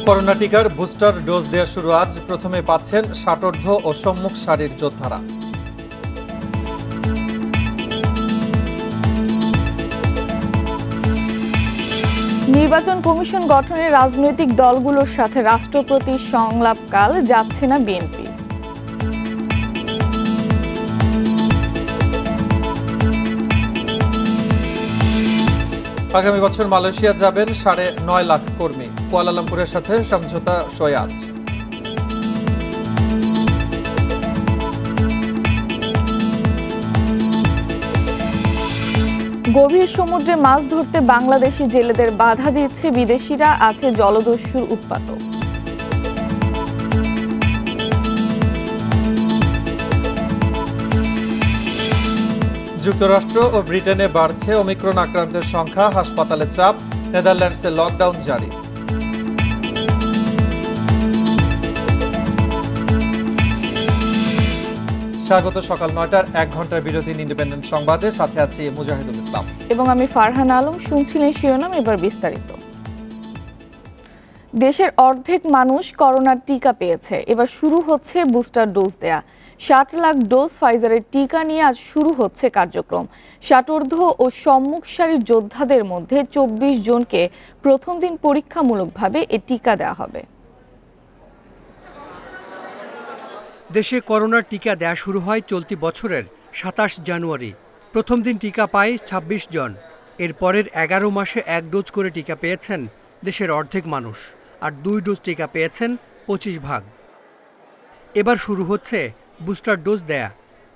Corona টিকার booster dose দেওয়া শুরু আজ। প্রথমে পাচ্ছেন ষাটোর্ধ্ব ও সম্মুখ সারির যোদ্ধারা। নির্বাচন কমিশন গঠনে রাজনৈতিক দলগুলোর সাথে রাষ্ট্রপতি সংলাপকাল যাচ্ছে না বিএনপি। আগামী বছর মালয়েশিয়া যাবেন 9.5 লাখ কর্মী। কুয়ালালামপুরের সাথে সমঝোতা সই আজ। গভীর সমুদ্রে মাছ ধরতে বাংলাদেশি জেলেদের বাধা দিচ্ছে বিদেশিরা, আছে জলদস্যুর উৎপাতও। যুক্তরাষ্ট্র ও ব্রিটেনে বাড়ছে ওমিক্রন আক্রান্তের সংখ্যা, হাসপাতালে চাপ। নেদারল্যান্ডসে লকডাউন জারি। স্বাগত সকাল 9টার 1 ঘন্টার বিরতি ইন্ডিপেন্ডেন্ট সংবাদের সাথে আছি মুজাহিদুল ইসলাম এবং আমি ফারহান আলম। শুনছিলেন শিরোনাম, এবার বিস্তারিত। দেশের অর্ধেক মানুষ করোনার টিকা পেয়েছে। এবার শুরু হচ্ছে বুস্টার ডোজ দেয়া। 60 লাখ ডোজ ফাইজারের টিকা নিয়ে আজ শুরু হচ্ছে কার্যক্রম। ষাটোর্ধ্ব ও সম্মুখ সারির যোদ্ধাদের মধ্যে 24 জনকে প্রথম দিন পরীক্ষামূলকভাবে এ টিকা দেওয়া হবে। দেশে করোনার টিকা দেয়া শুরু হয় চলতি বছরের 27 জানুয়ারি। প্রথম দিন টিকা পায় 26 জন। এর পরের 11 মাসে 1 ডোজ করে টিকা পেয়েছেন দেশের অর্ধেক মানুষ, আর 2 ডোজ টিকা পেয়েছেন 25 ভাগ। এবার শুরু হচ্ছে বুস্টার ডোজ দেয়া।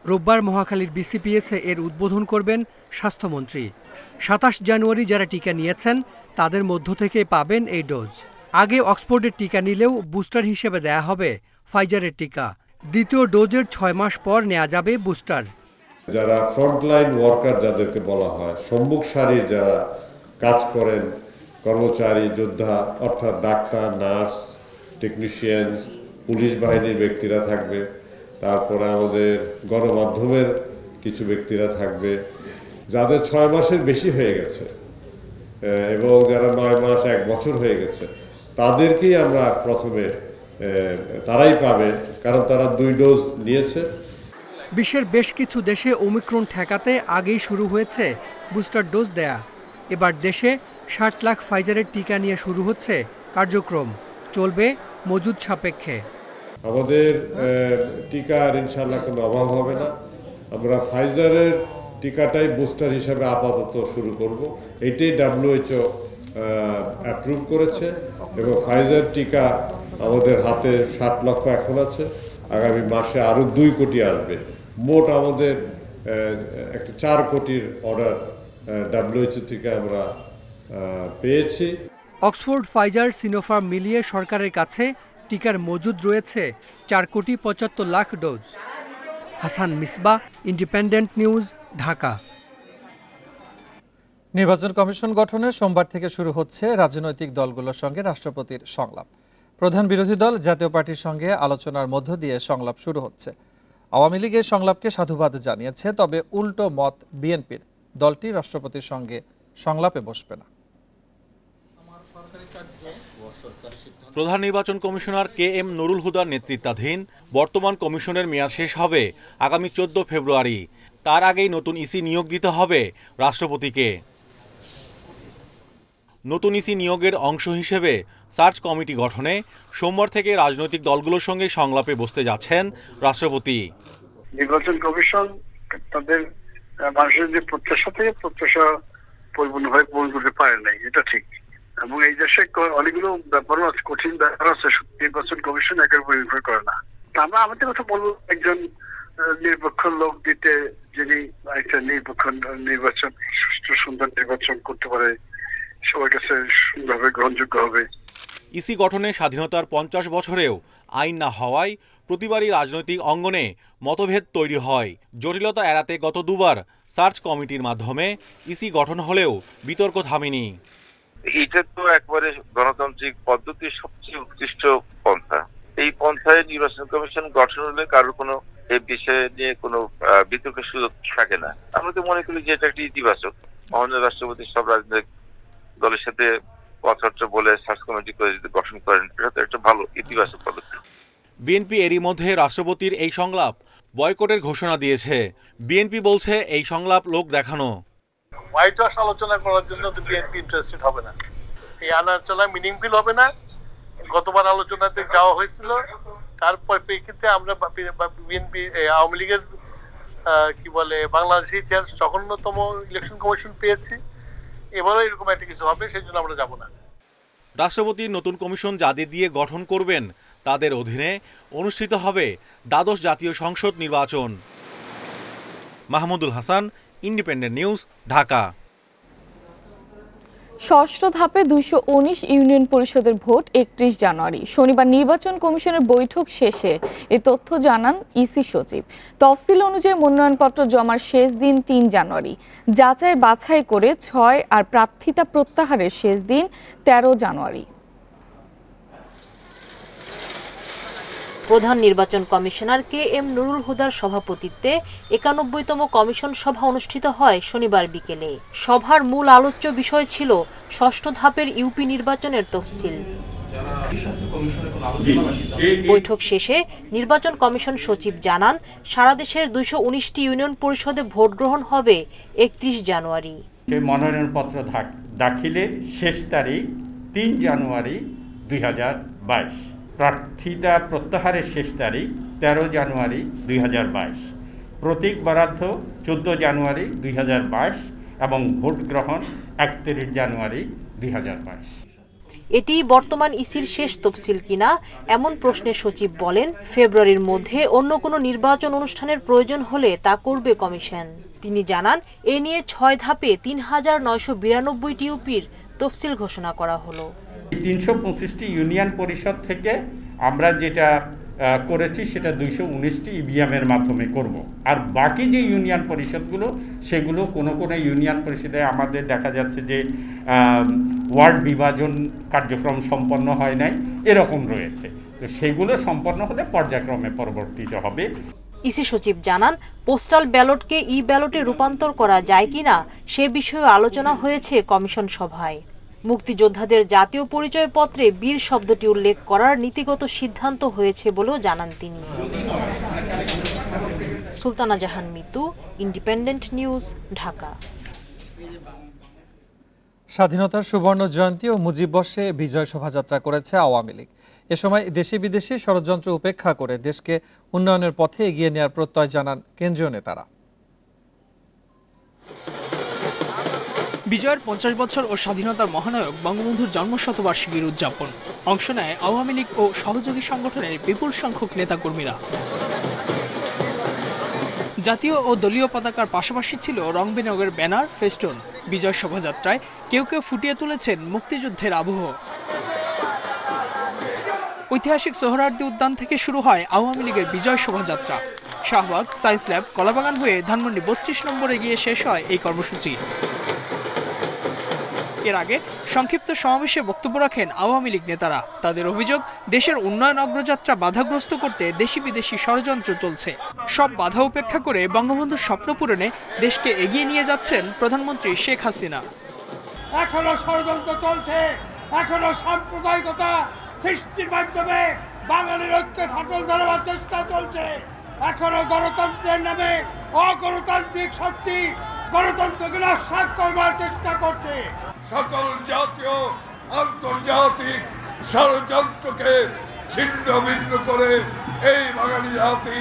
রোববার মহাখালীর বিসিপিএসে এর উদ্বোধন করবেন স্বাস্থ্যমন্ত্রী। 27 জানুয়ারি যারা টিকা নিয়েছেন তাদের মধ্য থেকে পাবেন এই ডোজ। আগে অক্সফোর্ডের টিকা নিলেও বুস্টার হিসেবে দেয়া হবে ফাইজারের টিকা। দ্বিতীয় ডোজের 6 মাস পর নেওয়া যাবে বুস্টার। যারা ফ্রন্টলাইন ওয়ার্কার যাদেরকে বলা হয়, সম্মুখ সারির যারা কাজ করেন, কর্মচারী, যোদ্ধা, অর্থাৎ ডাক্তার, নার্স, টেকনিশিয়ানস, পুলিশ বাহিনীর ব্যক্তিরা থাকবে। তারপরে আমাদের গণমাধ্যমের কিছু ব্যক্তিরা থাকবে, যাদের 6 মাসের বেশি হয়ে গেছে এবং যারা 9 মাস 1 বছর হয়ে গেছে, তাদেরকেই আমরা প্রথমে তারাই পাবে, কারণ তারা 2 ডোজ নিয়েছে। বিশ্বের বেশ কিছু দেশে ওমিক্রন ঠেকাতে আগেই শুরু হয়েছে বুস্টার ডোজ দেয়া। এবার দেশে 60 লাখ ফাইজারের টিকা নিয়ে শুরু হচ্ছে কার্যক্রম। চলবে মজুদ সাপেক্ষে। আমাদের টিকার ইনশাল্লাহ কোনো অভাব হবে না। আমরা ফাইজারের টিকাটাই বুস্টার হিসাবে আপাতত শুরু করব। এটাই WHO অ্যাপ্রুভ করেছে এবং ফাইজার টিকা আমাদের হাতে 60 লক্ষ এখন আছে। আগামী মাসে আরও 2 কোটি আসবে। মোট আমাদের একটা 4 কোটির অর্ডার WHO থেকে আমরা পেয়েছি। অক্সফোর্ড, ফাইজার, সিনোফার্ম মিলিয়ে সরকারের কাছে টিকার মজুদ রয়েছে 4,75 lakh dose. Hasan Misbah, independent News, Dhaka. নির্বাচন কমিশন গঠনে সোমবার থেকে শুরু হচ্ছে রাজনৈতিক দলগুলোর সঙ্গে রাষ্ট্রপতির সংলাপ। প্রধান বিরোধী দল জাতীয় পার্টির সঙ্গে আলোচনার মধ্য দিয়ে সংলাপ শুরু হচ্ছে। আওয়ামী লীগ এই সংলাপকে সাধুবাদ জানিয়েছে, তবে উল্টো মত বিএনপির। দলটি রাষ্ট্রপতির সঙ্গে সংলাপে বসবে না। প্রধান নির্বাচন কমিশনার KM নুরুল হুদার নেতৃত্বাধীন বর্তমান কমিশনের মেয়াদ শেষ হবে আগামী 14 ফেব্রুয়ারি। তার আগেই নতুন ইসি নিয়োগ দিতে হবে রাষ্ট্রপতিকে। নতুন ইসি নিয়োগের অংশ হিসেবে সার্চ কমিটি গঠনে সোমবার থেকে রাজনৈতিক দলগুলোর সঙ্গে সংলাপে বসতে যাচ্ছেন রাষ্ট্রপতি। নির্বাচন কমিশন তাদের মানুষের যে প্রত্যাশা পরিপূর্ণভাবে পূরণ করতে পারে নাই, এটা ঠিক। এবং এই দেশে অনেকগুলো ব্যাপারও আছে, কঠিন ব্যাপার আছে, নির্বাচন কমিশন একের উপর নির্ভর করে না। আমরা আমাদের কথা বলবো, একজন নিরপেক্ষ লোক দিতে, যিনি একটা নির্বাচন সুষ্ঠু সুন্দর নির্বাচন করতে পারে, সবার কাছে সুন্দরভাবে গ্রহণযোগ্য হবে। ইসি গঠনে স্বাধীনতার 50 বছরেও আইন না হওয়ায় প্রতিবারই রাজনৈতিক অঙ্গনে মতভেদ তৈরি হয়। জটিলতা এড়াতে গত 2বার সার্চ কমিটির মাধ্যমে ইসি গঠন হলেও বিতর্ক থামেনি। এটা তো একবারে গণতান্ত্রিক পদ্ধতির সবচেয়ে উৎকৃষ্ট পন্থা। এই পন্থায় নির্বাচন কমিশন গঠন হলে কারোর কোনো এই বিষয়ে নিয়ে কোনো বিতর্কের সুযোগ থাকে না। আমরা তো মনে করি যে এটা একটি ইতিবাচক। মাননীয় রাষ্ট্রপতি সব রাজনৈতিক দলের সাথে কথাবার্তা বলে সার্চ কমিটি করে যদি গঠন করেন, এটা তো একটা ভালো ইতিবাচক পদক্ষেপ। বিএনপি এরই মধ্যে রাষ্ট্রপতির এই সংলাপ বয়কটের ঘোষণা দিয়েছে। বিএনপি বলছে এই সংলাপ লোক দেখানো। হোয়াইট হাউস আলোচনা করার জন্য তো বিএনপি ইন্টারেস্টেড হবে না, এই আলোচনা মিনিংফুল হবে না। গতবার আলোচনাতে যাওয়া হয়েছিল, তারপর প্রেক্ষিতে আমরা বিএনপি আওয়ামী লীগের কি বলে বাংলাদেশের ইতিহাস জঘন্যতম ইলেকশন কমিশন পেয়েছি, এবারও এরকম একটা কিছু হবে, সেই জন্য আমরা যাব না। রাষ্ট্রপতি নতুন কমিশন যাদের দিয়ে গঠন করবেন তাদের অধীনে অনুষ্ঠিত হবে দ্বাদশ জাতীয় সংসদ নির্বাচন। Mahmudul Hasan, independent News, Dhaka. ষষ্ঠ ধাপে 219 ইউনিয়ন পরিষদের ভোট 31 জানুয়ারি। শনিবার নির্বাচন কমিশনের বৈঠক শেষে এ তথ্য জানান ইসি সচিব। তফসিল অনুযায়ী মনোনয়নপত্র জমার শেষ দিন 3 জানুয়ারি, যাচাই বাছাই করে 6 আর প্রার্থিতা প্রত্যাহারের শেষ দিন 13 জানুয়ারি। প্রধান নির্বাচন কমিশনার KM নুরুল হুদার সভাপতিত্বে 91তম কমিশন সভা অনুষ্ঠিত হয় শনিবার বিকেলে। সভার মূল আলোচ্য বিষয় ছিল ষষ্ঠ ধাপের ইউপি নির্বাচনের তফসিল। বৈঠক শেষে নির্বাচন কমিশন সচিব জানান, সারা দেশের 219টি ইউনিয়ন পরিষদে ভোট গ্রহণ হবে 31 জানুয়ারি। মনোনয়নপত্র দাখিলের শেষ তারিখ 3 জানুয়ারি 2022। প্রার্থিতা প্রত্যাহারের শেষ তারিখ 13 জানুয়ারি 2022। প্রতীক বরাদ্দ 14 জানুয়ারি 2022 এবং ভোট গ্রহণ 31 জানুয়ারি 2022। এটি বর্তমান ইসির শেষ তফসিল কিনা এমন প্রশ্নে সচিব বলেন, ফেব্রুয়ারির মধ্যে অন্য কোনো নির্বাচন অনুষ্ঠানের প্রয়োজন হলে তা করবে কমিশন। তিনি জানান, এ নিয়ে 6 ধাপে 3992টি ইউপির তফসিল ঘোষণা করা হলো। 325টি ইউনিয়ন পরিষদ থেকে আমরা যেটা করেছি সেটা 219টি ইভিএমের মাধ্যমে করব। আর বাকি যে ইউনিয়ন পরিষদগুলো, সেগুলো কোনো কোনো ইউনিয়ন পরিষদে আমাদের দেখা যাচ্ছে যে ওয়ার্ড বিভাজন কার্যক্রম সম্পন্ন হয় নাই, এরকম রয়েছে। তো সেগুলো সম্পন্ন হলে পর্যায়ক্রমে পরবর্তীতে হবে। ইসি সচিব জানান, পোস্টাল ব্যালটকে ই ব্যালটে রূপান্তর করা যায় কিনা সে বিষয়ে আলোচনা হয়েছে কমিশন সভায়। মুক্তিযোদ্ধাদের জাতীয় পরিচয়পত্রে বীর শব্দটি উল্লেখ করার নীতিগত সিদ্ধান্ত হয়েছে বলেও জানান তিনি। সুলতানা জাহান মিতু, ইন্ডিপেন্ডেন্ট নিউজ, ঢাকা। স্বাধীনতার সুবর্ণ জয়ন্তী ও মুজিববর্ষে বিজয় শোভাযাত্রা করেছে আওয়ামী লীগ। এ সময় দেশি বিদেশি ষড়যন্ত্র উপেক্ষা করে দেশকে উন্নয়নের পথে এগিয়ে নেওয়ার প্রত্যয় জানান কেন্দ্রীয় নেতারা। বিজয়ের 50 বছর ও স্বাধীনতার মহানায়ক বঙ্গবন্ধুর জন্মশতবার্ষিকীর উদযাপন। অংশ নেয় আওয়ামী লীগ ও সহযোগী সংগঠনের বিপুল সংখ্যক নেতাকর্মীরা। জাতীয় ও দলীয় পতাকার পাশাপাশি ছিল রং বেরঙের ব্যানার, ফেস্টুন। বিজয় শোভাযাত্রায় কেউ কেউ ফুটিয়ে তুলেছেন মুক্তিযুদ্ধের আবহ। ঐতিহাসিক সোহরাওয়ার্দী উদ্যান থেকে শুরু হয় আওয়ামী লীগের বিজয় শোভাযাত্রা। শাহবাগ, সায়েন্স ল্যাব, কলাবাগান হয়ে ধানমন্ডি 32 নম্বরে গিয়ে শেষ হয় এই কর্মসূচি। এর আগে সংক্ষিপ্ত সমাবেশে বক্তব্য রাখেন আওয়ামী লীগ নেতারা। তাদের অভিযোগ, দেশের উন্নয়ন অগ্রযাত্রা বাধাগ্রস্ত করতে দেশি বিদেশি ষড়যন্ত্র চলছে। সব বাধা উপেক্ষা করে বঙ্গবন্ধুর স্বপ্ন পূরণে দেশকে এগিয়ে নিয়ে যাচ্ছেন প্রধানমন্ত্রী শেখ হাসিনা। এখনো ষড়যন্ত্র চলছে, এখনো সাম্প্রদায়িকতা সৃষ্টির মাধ্যমে বাঙালির ঐক্য ফাটল ধরবার চেষ্টা চলছে। এখনো গণতন্ত্রের নামে অগণতান্ত্রিক শক্তি গণতন্ত্রকে নস্যাৎ করবার চেষ্টা করছে। সকল জাতীয় আন্তর্জাতিক ষড়যন্ত্রকে ছিন্ন ভিন্ন করে এই বাঙালি জাতি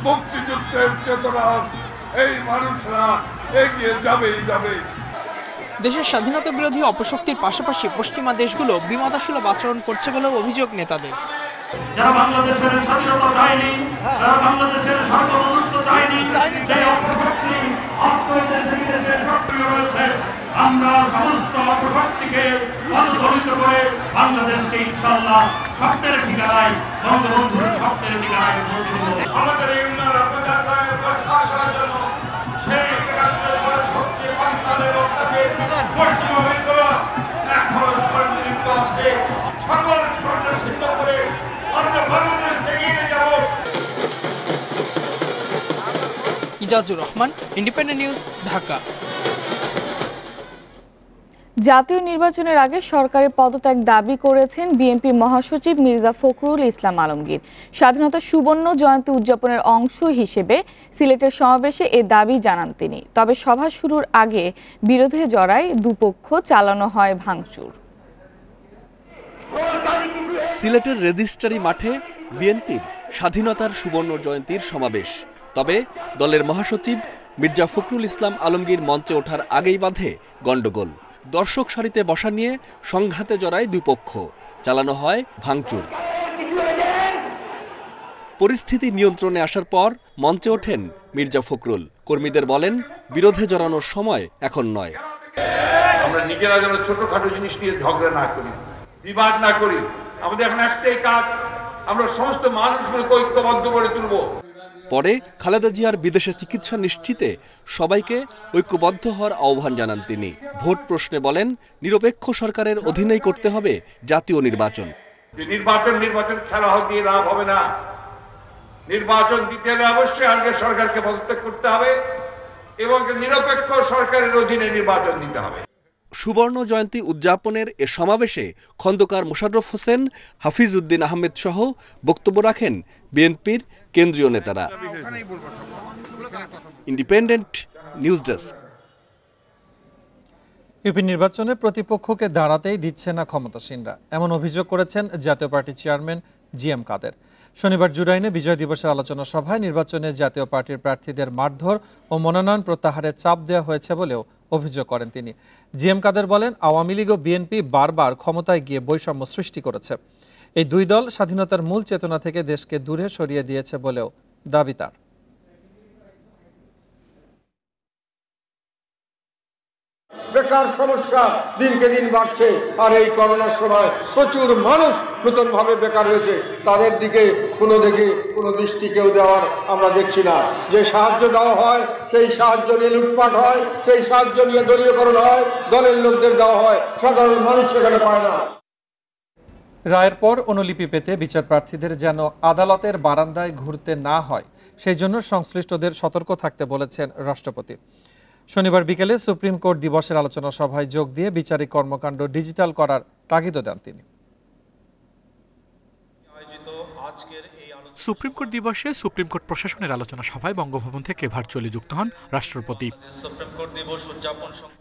মুক্তিযুদ্ধের চেতনা, এই মানুষরা এগিয়ে যাবে। দেশের স্বাধীনতা বিরোধী অপশক্তির পাশাপাশি পশ্চিমা দেশগুলো বিমাতাসুলভ আচরণ করছে বলেও অভিযোগ নেতাদের। যারা বাংলাদেশের স্বাধীনতা চায়নি, যারা বাংলাদেশের সার্বভৌমত্ব চায়নি, সেই অপশক্তি সক্রিয় রয়েছে। আমরা সমস্ত অপশক্তিকে অনুদলিত করে বাংলাদেশকে ইনশাআল্লাহ স্বপ্নের ঠিকানায়, বঙ্গবন্ধুর স্বপ্নের ঠিকানায় পৌঁছে দেব। আমাদের এই উন্নয়ন রথযাত্রায় প্রসার করার জন্য সেই শক্তি পাকিস্তানের রক্তাকে পশ্চিমা মিত্ররা এখনো ষড়যন্ত্র আছে। সকল ষড়যন্ত্র ছিন্ন করে আমরা বাংলাদেশ এগিয়ে নিয়ে যাব। Ijazur Rahman, independent News, Dhaka. জাতীয় নির্বাচনের আগে সরকারের পদত্যাগ দাবি করেছেন বিএনপি মহাসচিব মির্জা ফখরুল ইসলাম আলমগীর। স্বাধীনতা সুবর্ণ জয়ন্তী উদযাপনের অংশ হিসেবে সিলেটের সমাবেশে এ দাবি জানান তিনি। তবে সভা শুরুর আগে বিরোধে জড়ায় দুপক্ষ, চালানো হয় ভাঙচুর। সিলেটের রেজিস্ট্রারি মাঠে বিএনপির স্বাধীনতার সুবর্ণ জয়ন্তীর সমাবেশ। তবে দলের মহাসচিব মির্জা ফখরুল ইসলাম আলমগীর মঞ্চে ওঠার আগেই বাধে গন্ডগোল। দর্শক সারিতে বসা নিয়ে সংঘাতে জড়ায় দুই পক্ষ, চালানো হয় ভাঙচুর। পরিস্থিতি নিয়ন্ত্রণে আসার পর মঞ্চে ওঠেন মির্জা ফখরুল। কর্মীদের বলেন, বিরোধে জড়ানোর সময় এখন নয়। আমরা নিজেরা যেন ছোটখাটো জিনিস নিয়ে ঝগড়া না করি, বিবাদ না করি। আমাদের এখন একটাই কাজ, আমরা সমস্ত মানুষগুলোকে ঐক্যবদ্ধ করে তুলব। পরে খালেদা জিয়ার বিদেশে চিকিৎসা নিশ্চিতে সবাইকে ঐক্যবদ্ধ হওয়ার আহ্বান জানান তিনি। ভোট প্রশ্নে বলেন, নিরপেক্ষ সরকারের অধীনেই করতে হবে জাতীয় নির্বাচন। নির্বাচন খেলা দিয়ে লাভ হবে না। নির্বাচন দিতে হলে অবশ্যই আগে সরকারকে পদত্যাগ করতে হবে এবং নিরপেক্ষ সরকারের অধীনে নির্বাচন দিতে হবে। সুবর্ণ জয়ন্তী উদযাপনের এ সমাবেশে খন্দকার মোশাররফ হোসেন, হাফিজ উদ্দিন আহমেদ সহ বক্তব্য রাখেন বিএনপির কেন্দ্রীয় নেতারা। Independent news desk. ইউপি নির্বাচনে প্রতিপক্ষকে দাঁড়াতেই দিচ্ছে না ক্ষমতাসীনরা, এমন অভিযোগ করেছেন জাতীয় পার্টির চেয়ারম্যান জিএম কাদের। শনিবার জুরাইনে বিজয় দিবসের আলোচনা সভায় নির্বাচনে জাতীয় পার্টির প্রার্থীদের মারধর ও মনোনয়ন প্রত্যাহারের চাপ দেওয়া হয়েছে বলেও অভিযোগ করেন তিনি। জিএম কাদের বলেন, আওয়ামী লীগ ও বিএনপি বারবার ক্ষমতায় গিয়ে বৈষম্য সৃষ্টি করেছে। এই দুই দল স্বাধীনতার মূল চেতনা থেকে দেশকে দূরে সরিয়ে দিয়েছে বলেও দাবি তার। বেকার সমস্যা দিনকে দিন বাড়ছে, আর এই করোনার সময় প্রচুর মানুষ নতুনভাবে বেকার হয়েছে। তাদের দিকে কোনো দৃষ্টি কেউ দেওয়ার আমরা দেখছি না। যে সাহায্য দেওয়া হয় সেই সাহায্য নিয়ে লুটপাট হয়, সেই সাহায্য নিয়ে দলীয়করণ হয়, দলের লোকদের দেওয়া হয়, সাধারণ মানুষ সেখানে পায় না। রায়ের পর অনুলিপি পেতে বিচার প্রার্থীদের যেন আদালতের বারান্দায় ঘুরতে না হয়, সেই জন্য সংশ্লিষ্টদের সতর্ক থাকতে বলেছেন রাষ্ট্রপতি। শনিবার বিকেলে সুপ্রিম কোর্ট দিবসের আলোচনা সভায় যোগ দিয়ে বিচারিক কর্মকাণ্ড ডিজিটাল করার তাগিদ দেন তিনি। সুপ্রিম কোর্ট দিবসে সুপ্রিম কোর্ট প্রশাসনের আলোচনা সভায় বঙ্গভবন থেকে ভার্চুয়ালি যুক্ত হন রাষ্ট্রপতি।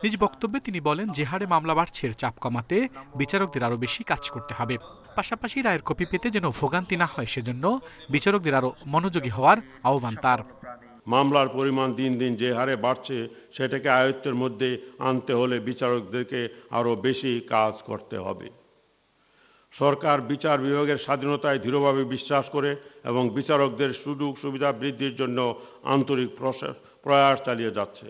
নিজ বক্তব্যে তিনি বলেন, যে হারে মামলা বাড়ছে চাপ কমাতে বিচারকদের আরও বেশি কাজ করতে হবে। পাশাপাশি রায়ের কপি পেতে যেন ভোগান্তি না হয় সেজন্য বিচারকদের আরও মনোযোগী হওয়ার আহ্বান তার। মামলার পরিমাণ দিন দিন যে হারে বাড়ছে সেটাকে আয়ত্তের মধ্যে আনতে হলে বিচারকদেরকে আরও বেশি কাজ করতে হবে। সরকার বিচার বিভাগের স্বাধীনতায় দৃঢ়ভাবে বিশ্বাস করে এবং বিচারকদের সুযোগ সুবিধা বৃদ্ধির জন্য আন্তরিক প্রয়াস চালিয়ে যাচ্ছে।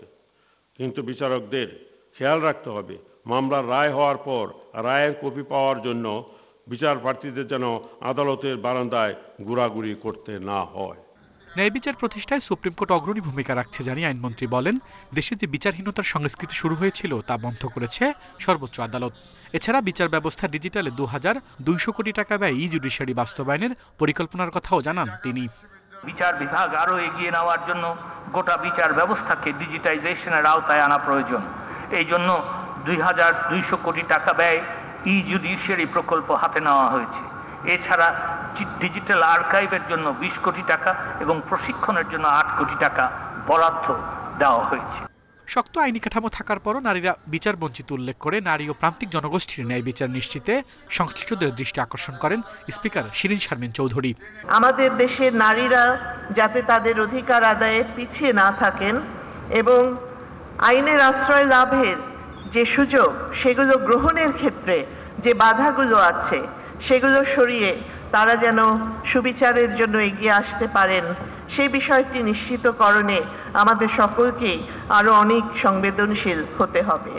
কিন্তু বিচারকদের খেয়াল রাখতে হবে, মামলার রায় হওয়ার পর রায়ের কপি পাওয়ার জন্য বিচার প্রার্থীদের যেন আদালতের বারান্দায় ঘোরাঘুরি করতে না হয়। ন্যায় বিচার প্রতিষ্ঠায় সুপ্রিম কোর্ট অগ্রণী ভূমিকা রাখছে জানিয়ে আইনমন্ত্রী বলেন, দেশে যে বিচারহীনতার সংস্কৃতি শুরু হয়েছিল তা বন্ধ করেছে সর্বোচ্চ আদালত। এছাড়া বিচার ব্যবস্থা ডিজিটালে 2200 কোটি টাকা ব্যয় ই জুডিশিয়ারি বাস্তবায়নের পরিকল্পনার কথাও জানান তিনি। বিচার বিভাগ আরও এগিয়ে নেওয়ার জন্য গোটা বিচার ব্যবস্থাকে ডিজিটাইজেশনের আওতায় আনা প্রয়োজন। এই জন্য 2200 কোটি টাকা ব্যয় ই জুডিশিয়ারি প্রকল্প হাতে নেওয়া হয়েছে। এছাড়া ডিজিটাল আর্কাইভের জন্য 20 কোটি টাকা এবং প্রশিক্ষণের জন্য 8 কোটি টাকা বরাদ্দ দেওয়া হয়েছে। শক্ত আইনি কাঠামো থাকার পরও নারীরা বিচার বঞ্চিত উল্লেখ করে নারী ও প্রান্তিক জনগোষ্ঠীর ন্যায় বিচার নিশ্চিতে সংশ্লিষ্টদের দৃষ্টি আকর্ষণ করেন স্পিকার শিরিন শারমিন চৌধুরী। আমাদের দেশের নারীরা যাতে তাদের অধিকার আদায়ে পিছিয়ে না থাকেন এবং আইনের আশ্রয় লাভের যে সুযোগ সেগুলো গ্রহণের ক্ষেত্রে যে বাধাগুলো আছে সেগুলো সরিয়ে তারা যেন সুবিচারের জন্য এগিয়ে আসতে পারেন, সেই বিষয়টি নিশ্চিতকরণে আমাদের সকলকেই আরও অনেক সংবেদনশীল হতে হবে।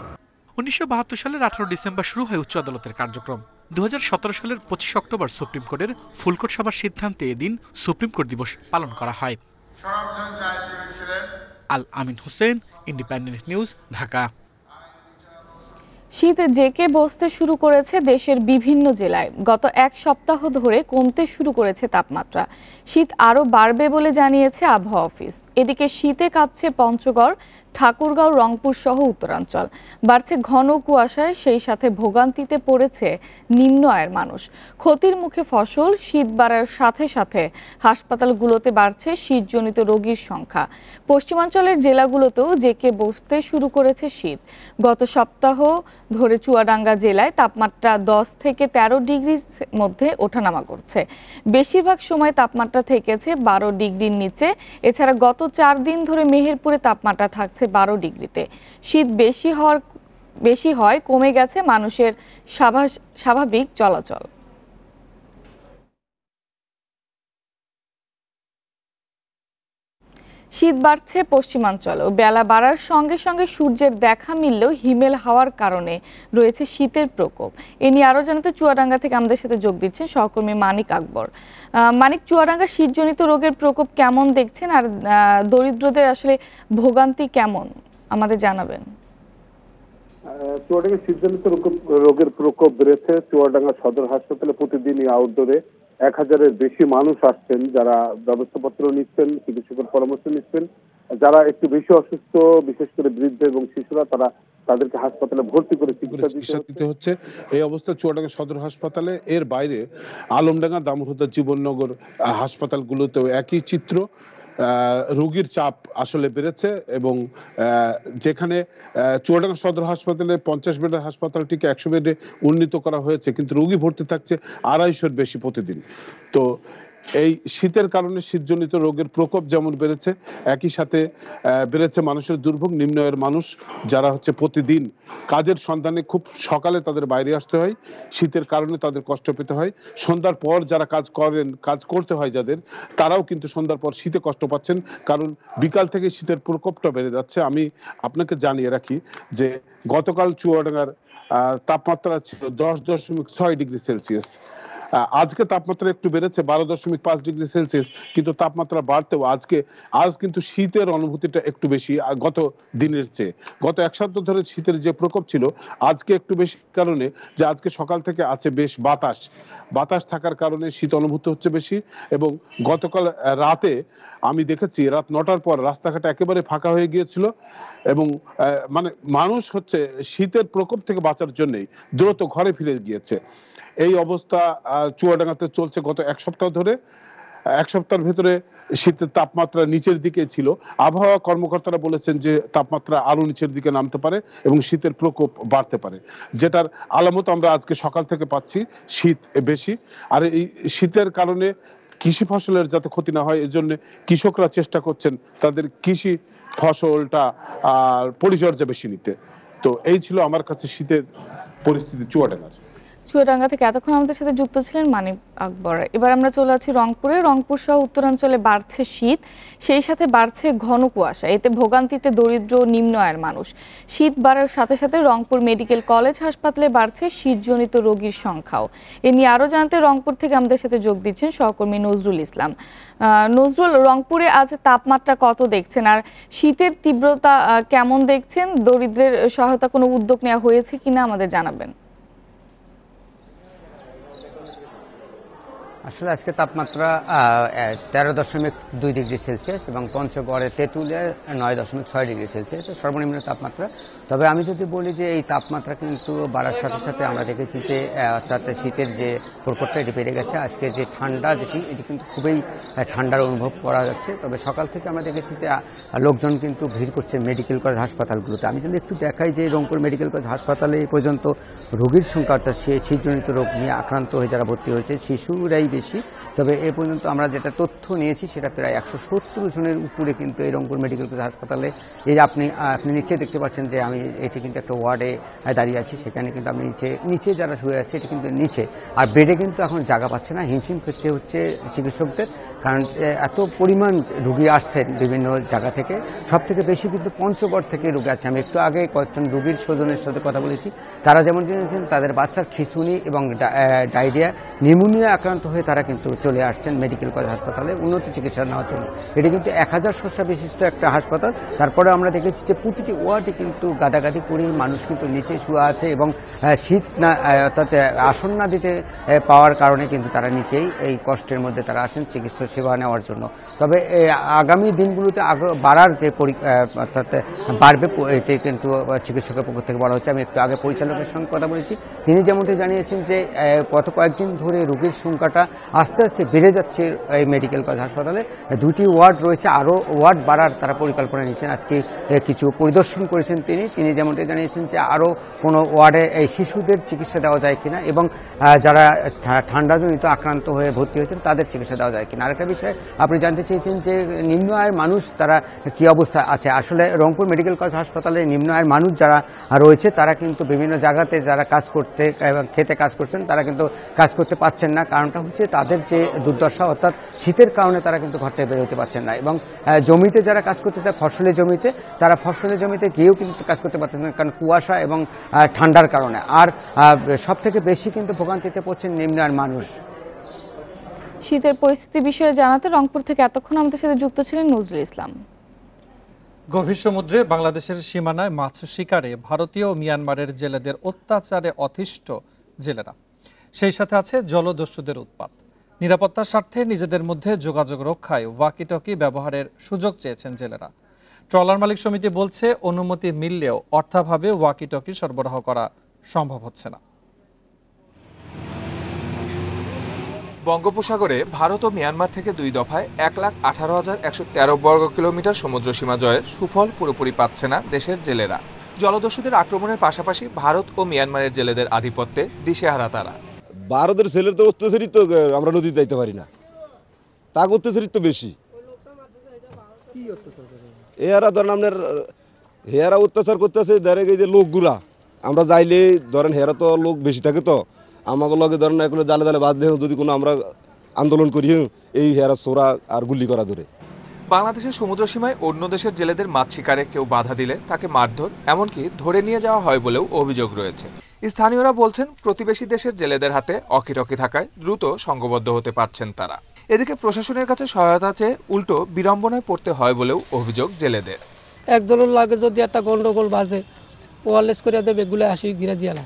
1972 সালের 18 ডিসেম্বর শুরু হয় উচ্চ আদালতের কার্যক্রম। 2017 সালের 25 অক্টোবর সুপ্রিম কোর্টের ফুলকোর্ট সভার সিদ্ধান্তে এদিন সুপ্রিম কোর্ট দিবস পালন করা হয়। আল আমিন হোসেন, ইন্ডিপেন্ডেন্ট নিউজ, ঢাকা। শীত জেঁকে বসতে শুরু করেছে দেশের বিভিন্ন জেলায়। গত এক সপ্তাহ ধরে কমতে শুরু করেছে তাপমাত্রা। শীত আরও বাড়বে বলে জানিয়েছে আবহাওয়া অফিস। এদিকে শীতে কাঁপছে পঞ্চগড়, ঠাকুরগাঁও, রংপুর সহ উত্তরাঞ্চল। বাড়ছে ঘন কুয়াশায়, সেই সাথে ভোগান্তিতে পড়েছে নিম্ন আয়ের মানুষ। ক্ষতির মুখে ফসল, শীত বাড়ার সাথে সাথে হাসপাতালগুলোতে বাড়ছে শীতজনিত রোগীর সংখ্যা। পশ্চিমাঞ্চলের জেলাগুলোতেও জেঁকে বসতে শুরু করেছে শীত। গত সপ্তাহ ধরে চুয়াডাঙ্গা জেলায় তাপমাত্রা 10 থেকে 13 ডিগ্রির মধ্যে ওঠানামা করছে। বেশিরভাগ সময় তাপমাত্রা থেকেছে 12 ডিগ্রির নিচে। এছাড়া গত 4 দিন ধরে মেহেরপুরে তাপমাত্রা থাকছে 12 ডিগ্রিতে। শীত বেশি হয়, কমে গেছে মানুষের স্বাভাবিক চলাচল। শীত বাড়ছে পশ্চিমাঞ্চলেও। বেলা বাড়ার সঙ্গে সঙ্গে সূর্যের দেখা মিললেও হিমেল হাওয়ার কারণে রয়েছে শীতের প্রকোপ। এ নিয়ে আরও জানাতে চুয়াডাঙ্গা থেকে আমাদের সাথে যোগ দিচ্ছেন সহকর্মী মানিক আকবর। মানিক, চুয়াডাঙ্গা শীতজনিত রোগের প্রকোপ কেমন দেখছেন, আর দরিদ্রদের আসলে ভোগান্তি কেমন আমাদের জানাবেন? চুয়াডাঙ্গা শীতজনিত রোগের প্রকোপ বেড়েছে। চুয়াডাঙ্গা সদর হাসপাতালে প্রতিদিনই আউটডোরে 1000-এর বেশি মানুষ আসছেন, যারা ব্যবস্থাপত্র নিচ্ছেন, চিকিৎসকের পরামর্শ নিচ্ছেন। যারা একটু বেশি অসুস্থ, বিশেষ করে বৃদ্ধ এবং শিশুরা, তাদেরকে হাসপাতালে ভর্তি করে চিকিৎসা দিতে হচ্ছে। এই অবস্থায় চুয়াডাঙ্গা সদর হাসপাতালে, এর বাইরে আলমডাঙ্গা, দামোহদা, জীবননগর হাসপাতালগুলোতেও একই চিত্র। রোগীর চাপ আসলে বেড়েছে এবং যেখানে চুয়াডাঙ্গা সদর হাসপাতালে 50 বেডের হাসপাতালটিকে 100 বেডে উন্নীত করা হয়েছে, কিন্তু রোগী ভর্তি থাকছে 250-এর বেশি প্রতিদিন। তো এই শীতের কারণে শীতজনিত রোগের প্রকোপ যেমন বেড়েছে, একই সাথে বেড়েছে মানুষের দুর্ভোগ। নিম্ন আয়ের মানুষ যারা প্রতিদিন কাজের সন্ধানে খুব সকালে তাদের বাইরে আসতে হয়, শীতের কারণে তাদের কষ্ট পেতে হয়। সন্ধ্যার পর যারা কাজ করতে হয় যাদের, তারাও কিন্তু সন্ধ্যার পর শীতে কষ্ট পাচ্ছেন, কারণ বিকাল থেকে শীতের প্রকোপটা বেড়ে যাচ্ছে। আমি আপনাকে জানিয়ে রাখি যে গতকাল চুয়াডাঙ্গার তাপমাত্রা ছিল 10.6 ডিগ্রি সেলসিয়াস। আজকে তাপমাত্রা একটু বেড়েছে 12.5 ডিগ্রি সেলসিয়াস, কিন্তু তাপমাত্রা বাড়তেও আজ কিন্তু শীতের অনুভূতিটা একটু বেশি গত দিনের চেয়ে। গত এক সপ্তাহ ধরে শীতের যে প্রকোপ ছিল, আজকে একটু বেশি, কারণে যে আজকে সকাল থেকে আছে বেশ বাতাস থাকার কারণে শীত অনুভূত হচ্ছে বেশি। এবং গতকাল রাতে আমি দেখেছি রাত 9টার পর রাস্তাঘাট একেবারে ফাঁকা হয়ে গিয়েছিল এবং মানে মানুষ শীতের প্রকোপ থেকে বাঁচার জন্যই দ্রুত ঘরে ফিরে গিয়েছে। এই অবস্থা চুয়াডাঙ্গাতে চলছে গত এক সপ্তাহ ধরে। এক সপ্তাহের ভেতরে শীতের তাপমাত্রা নিচের দিকে ছিল। আবহাওয়া কর্মকর্তারা বলেছেন যে তাপমাত্রা আরো নিচের দিকে নামতে পারে এবং শীতের প্রকোপ বাড়তে পারে, যেটার আলামত আমরা আজকে সকাল থেকে পাচ্ছি। শীত বেশি, আর এই শীতের কারণে কৃষি ফসলের যাতে ক্ষতি না হয়, এজন্য কৃষকরা চেষ্টা করছেন তাদের কৃষি ফসলটা পরিচর্যা বেশি নিতে। তো এই ছিল আমার কাছে শীতের পরিস্থিতি চুয়াডাঙ্গার। চুয়াডাঙ্গা থেকে এতক্ষণ আমাদের সাথে যুক্ত ছিলেন মানিক আকবর। এবার আমরা চলে আছি রংপুরে। রংপুর সহ উত্তরাঞ্চলে বাড়ছে শীত, সেই সাথে বাড়ছে ঘন কুয়াশা। এতে ভোগান্তিতে দরিদ্র নিম্ন আয়ের মানুষ। শীত বাড়ার সাথে সাথে রংপুর মেডিকেল কলেজ হাসপাতালে বাড়ছে শীতজনিত রোগীর সংখ্যাও। এ নিয়ে আরও জানতে রংপুর থেকে আমাদের সাথে যোগ দিচ্ছেন সহকর্মী নজরুল ইসলাম। নজরুল, রংপুরে আজ তাপমাত্রা কত দেখছেন, আর শীতের তীব্রতা কেমন দেখছেন? দরিদ্রের সহায়তা কোনো উদ্যোগ নেওয়া হয়েছে কিনা আমাদের জানাবেন। আসলে আজকে তাপমাত্রা 13.2 ডিগ্রি সেলসিয়াস এবং পঞ্চগড়ে তেঁতুলিয়া 9.6 ডিগ্রি সেলসিয়াস সর্বনিম্ন তাপমাত্রা। তবে আমি যদি বলি যে এই তাপমাত্রা কিন্তু বাড়ার সাথে সাথে আমরা দেখেছি যে অর্থাৎ শীতের যে প্রকোপটা এটি বেড়ে গেছে। আজকে যে ঠান্ডা এটি কিন্তু খুবই ঠান্ডার অনুভব করা যাচ্ছে। তবে সকাল থেকে আমরা দেখেছি যে লোকজন কিন্তু ভিড় করছে মেডিকেল কলেজ হাসপাতালগুলোতে। আমি যদি একটু দেখাই যে রংপুর মেডিকেল কলেজ হাসপাতালে এই পর্যন্ত রোগীর সংখ্যা, অর্থাৎ শীতজনিত রোগ নিয়ে আক্রান্ত হয়ে যারা ভর্তি হয়েছে শিশুরাই বেশি। তবে এ পর্যন্ত আমরা যেটা তথ্য নিয়েছি সেটা প্রায় 170 জনের উপরে কিন্তু এই রংপুর মেডিকেল কলেজ হাসপাতালে। এই আপনি নিচে দেখতে পাচ্ছেন যে আমি এটি কিন্তু একটা ওয়ার্ডে দাঁড়িয়ে আছি, সেখানে কিন্তু আমি নিচে যারা শুয়ে আছে এটি কিন্তু নিচে, আর বেডে কিন্তু এখন জায়গা পাচ্ছে না। হিমশিম করতে হচ্ছে চিকিৎসকদের, কারণ এত পরিমাণ রুগী আসছেন বিভিন্ন জায়গা থেকে। সব থেকে বেশি কিন্তু পঞ্চগড় থেকে রুগী আছে। আমি একটু আগে কয়েকজন রুগীর স্বজনের সাথে কথা বলেছি, তারা যেমন জেনেছেন তাদের বাচ্চার খিঁচুনি এবং ডায়রিয়া, নিউমোনিয়া আক্রান্ত হয়ে তারা কিন্তু চলে আসছেন মেডিকেল কলেজ হাসপাতালে উন্নত চিকিৎসা নেওয়ার জন্য। এটি কিন্তু 1000 শয্যা বিশিষ্ট একটা হাসপাতাল। তারপরে আমরা দেখেছি যে প্রতিটি ওয়ার্ডে কিন্তু গাদাগাদি করে মানুষ কিন্তু নিচে শুয়ে আছে এবং শীত না অর্থাৎ আসন না দিতে পাওয়ার কারণে কিন্তু তারা নিচেই এই কষ্টের মধ্যে তারা আছেন। চিকিৎসা সেবা নেওয়ার জন্য। তবে আগামী দিনগুলোতে বাড়ার যে অর্থাৎ বাড়বে এটি কিন্তু চিকিৎসকের পক্ষ থেকে বলা হচ্ছে। আমি একটু আগে পরিচালকের সঙ্গে কথা বলেছি, তিনি যেমনটি জানিয়েছেন যে গত কয়েকদিন ধরে রোগীর সংখ্যাটা আস্তে আস্তে বেড়ে যাচ্ছে এই মেডিকেল কলেজ হাসপাতালে। 2টি ওয়ার্ড রয়েছে, আরও ওয়ার্ড বাড়ার তারা পরিকল্পনা নিচ্ছেন। আজকে কিছু পরিদর্শন করেছেন তিনি যেমনটি জানিয়েছেন যে আরও কোনো ওয়ার্ডে এই শিশুদের চিকিৎসা দেওয়া যায় কিনা এবং যারা ঠান্ডাজনিত আক্রান্ত হয়ে ভর্তি হয়েছেন তাদের চিকিৎসা দেওয়া যায় কিনা। আরেকটা বিষয় আপনি জানতে চেয়েছেন যে নিম্ন আয়ের মানুষ তারা কী অবস্থা আছে। আসলে রংপুর মেডিকেল কলেজ হাসপাতালে নিম্ন আয়ের মানুষ যারা রয়েছে তারা কিন্তু বিভিন্ন জায়গাতে যারা কাজ করতে এবং খেতে কাজ করছেন তারা কিন্তু কাজ করতে পারছেন না। কারণটা হচ্ছে তাদের যে দুর্দশা, অর্থাৎ শীতের কারণে তারা কিন্তু ঘর থেকে বের হতে পারছেন না। এবং জমিতে যারা কাজ করতে চায় ফসলের জমিতে, তারা ফসলের জমিতে গিয়েও কিন্তু কাজ করতে পারছেন না, কারণ কুয়াশা এবং ঠান্ডার কারণে। আর সব থেকে বেশি কিন্তু ভোগান্তিতে পড়ছেন নিম্ন আয়ের মানুষ। শীতের পরিস্থিতি বিষয়ে জানাতে রংপুর থেকে এতক্ষণ আমাদের সাথে যুক্ত ছিলেন নজরুল ইসলাম। গভীর সমুদ্রে বাংলাদেশের সীমানায় মাছ শিকারে ভারতীয় ও মিয়ানমারের জেলেদের অত্যাচারে অতিষ্ঠ জেলেরা, সেই সাথে আছে জলদস্যুদের উৎপাত। নিরাপত্তার স্বার্থে নিজেদের মধ্যে যোগাযোগ রক্ষায় ওয়াকিটকি ব্যবহারের সুযোগ চেয়েছেন জেলেরা। ট্রলার মালিক সমিতি বলছে অনুমতি মিললেও অর্থাভাবে ওয়াকিটকি সরবরাহ করা সম্ভব হচ্ছে না। বঙ্গোপসাগরে ভারত ও মিয়ানমার থেকে 2 দফায় 1,18,113 বর্গ কিলোমিটার সমুদ্র সীমা জয়ের সুফল পুরোপুরি পাচ্ছে না দেশের জেলেরা। জলদস্যুদের আক্রমণের পাশাপাশি ভারত ও মিয়ানমারের জেলেদের আধিপত্যে দিশেহারা তারা। ভারতের ছেলের তো অত্যাচারিত, আমরা নদীতে যাইতে পারি না, তাকে অত্যাচারিত বেশি। এরা ধরেন আপনার হেয়ারা অত্যাচার করতেছে, ধরেন এই যে লোকগুলা আমরা যাইলে ধরেন হেয়ারা তো লোক বেশি থাকে, তো আমাকে লগে ধরেন এখন জালে জালে বাঁধলে যদি কোনো আমরা আন্দোলন করি এই হেয়ারা চোরা আর গুলি করা ধরে। বাংলাদেশের সমুদ্র সীমায় অন্য দেশের জেলেদের মাছ শিকারে কেউ বাধা দিলে তাকে মারধর, এমনকি ধরে নিয়ে যাওয়া হয় বলেও অভিযোগ রয়েছে। স্থানীয়রা বলছেন প্রতিবেশী দেশের জেলেদের হাতে অকিটকি থাকায় দ্রুত সংঘবদ্ধ হতে পারছেন তারা। এদিকে প্রশাসনের কাছে সহায়তা চেয়ে উল্টো বিড়ম্বনায় পড়তে হয় বলেও অভিযোগ জেলেদের। একজনের লাগে যদি একটা গন্ডগোল বাজে ওয়ারলেস করে দেবে, বেগুলো আসি ঘিরে দিয়ে না,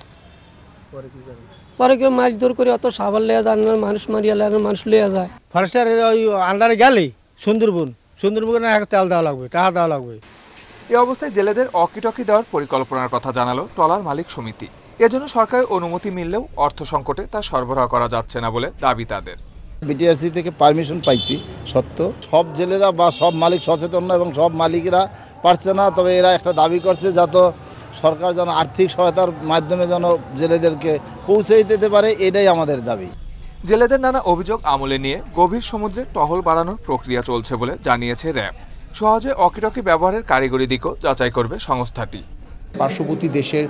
পরে কেউ মাছ দূর করে অত সাবাল লেয়া যায় না, মানুষ মারিয়া লাগে, মানুষ লেয়া যায়। ফরেস্টের ওই আন্ডারে গেলেই সুন্দরবনে তেল দেওয়া লাগবে, টাকা দেওয়া লাগবে। এই অবস্থায় জেলেদের অকিটকি দেওয়ার পরিকল্পনার কথা জানালো ট্রলার মালিক সমিতি। এজন্য সরকারের অনুমতি মিললেও অর্থ সংকটে তা সরবরাহ করা যাচ্ছে না বলে দাবি তাদের। বিটিআরসি থেকে পারমিশন পাইছি সত্য, সব জেলেরা বা সব মালিক সচেতন না এবং সব মালিকরা পারছে না। তবে এরা একটা দাবি করছে যাতে সরকার যেন আর্থিক সহায়তার মাধ্যমে যেন জেলেদেরকে পৌঁছে দিতে পারে, এটাই আমাদের দাবি। জেলেদের নানা অভিযোগ আমলে নিয়ে গভীর সমুদ্রে টহল বাড়ানোর প্রক্রিয়া চলছে বলে জানিয়েছে র্যাব। সহজে অকিটকি ব্যবহারের কারিগরি দিকও যাচাই করবে সংস্থাটি। পার্শ্ববর্তী দেশের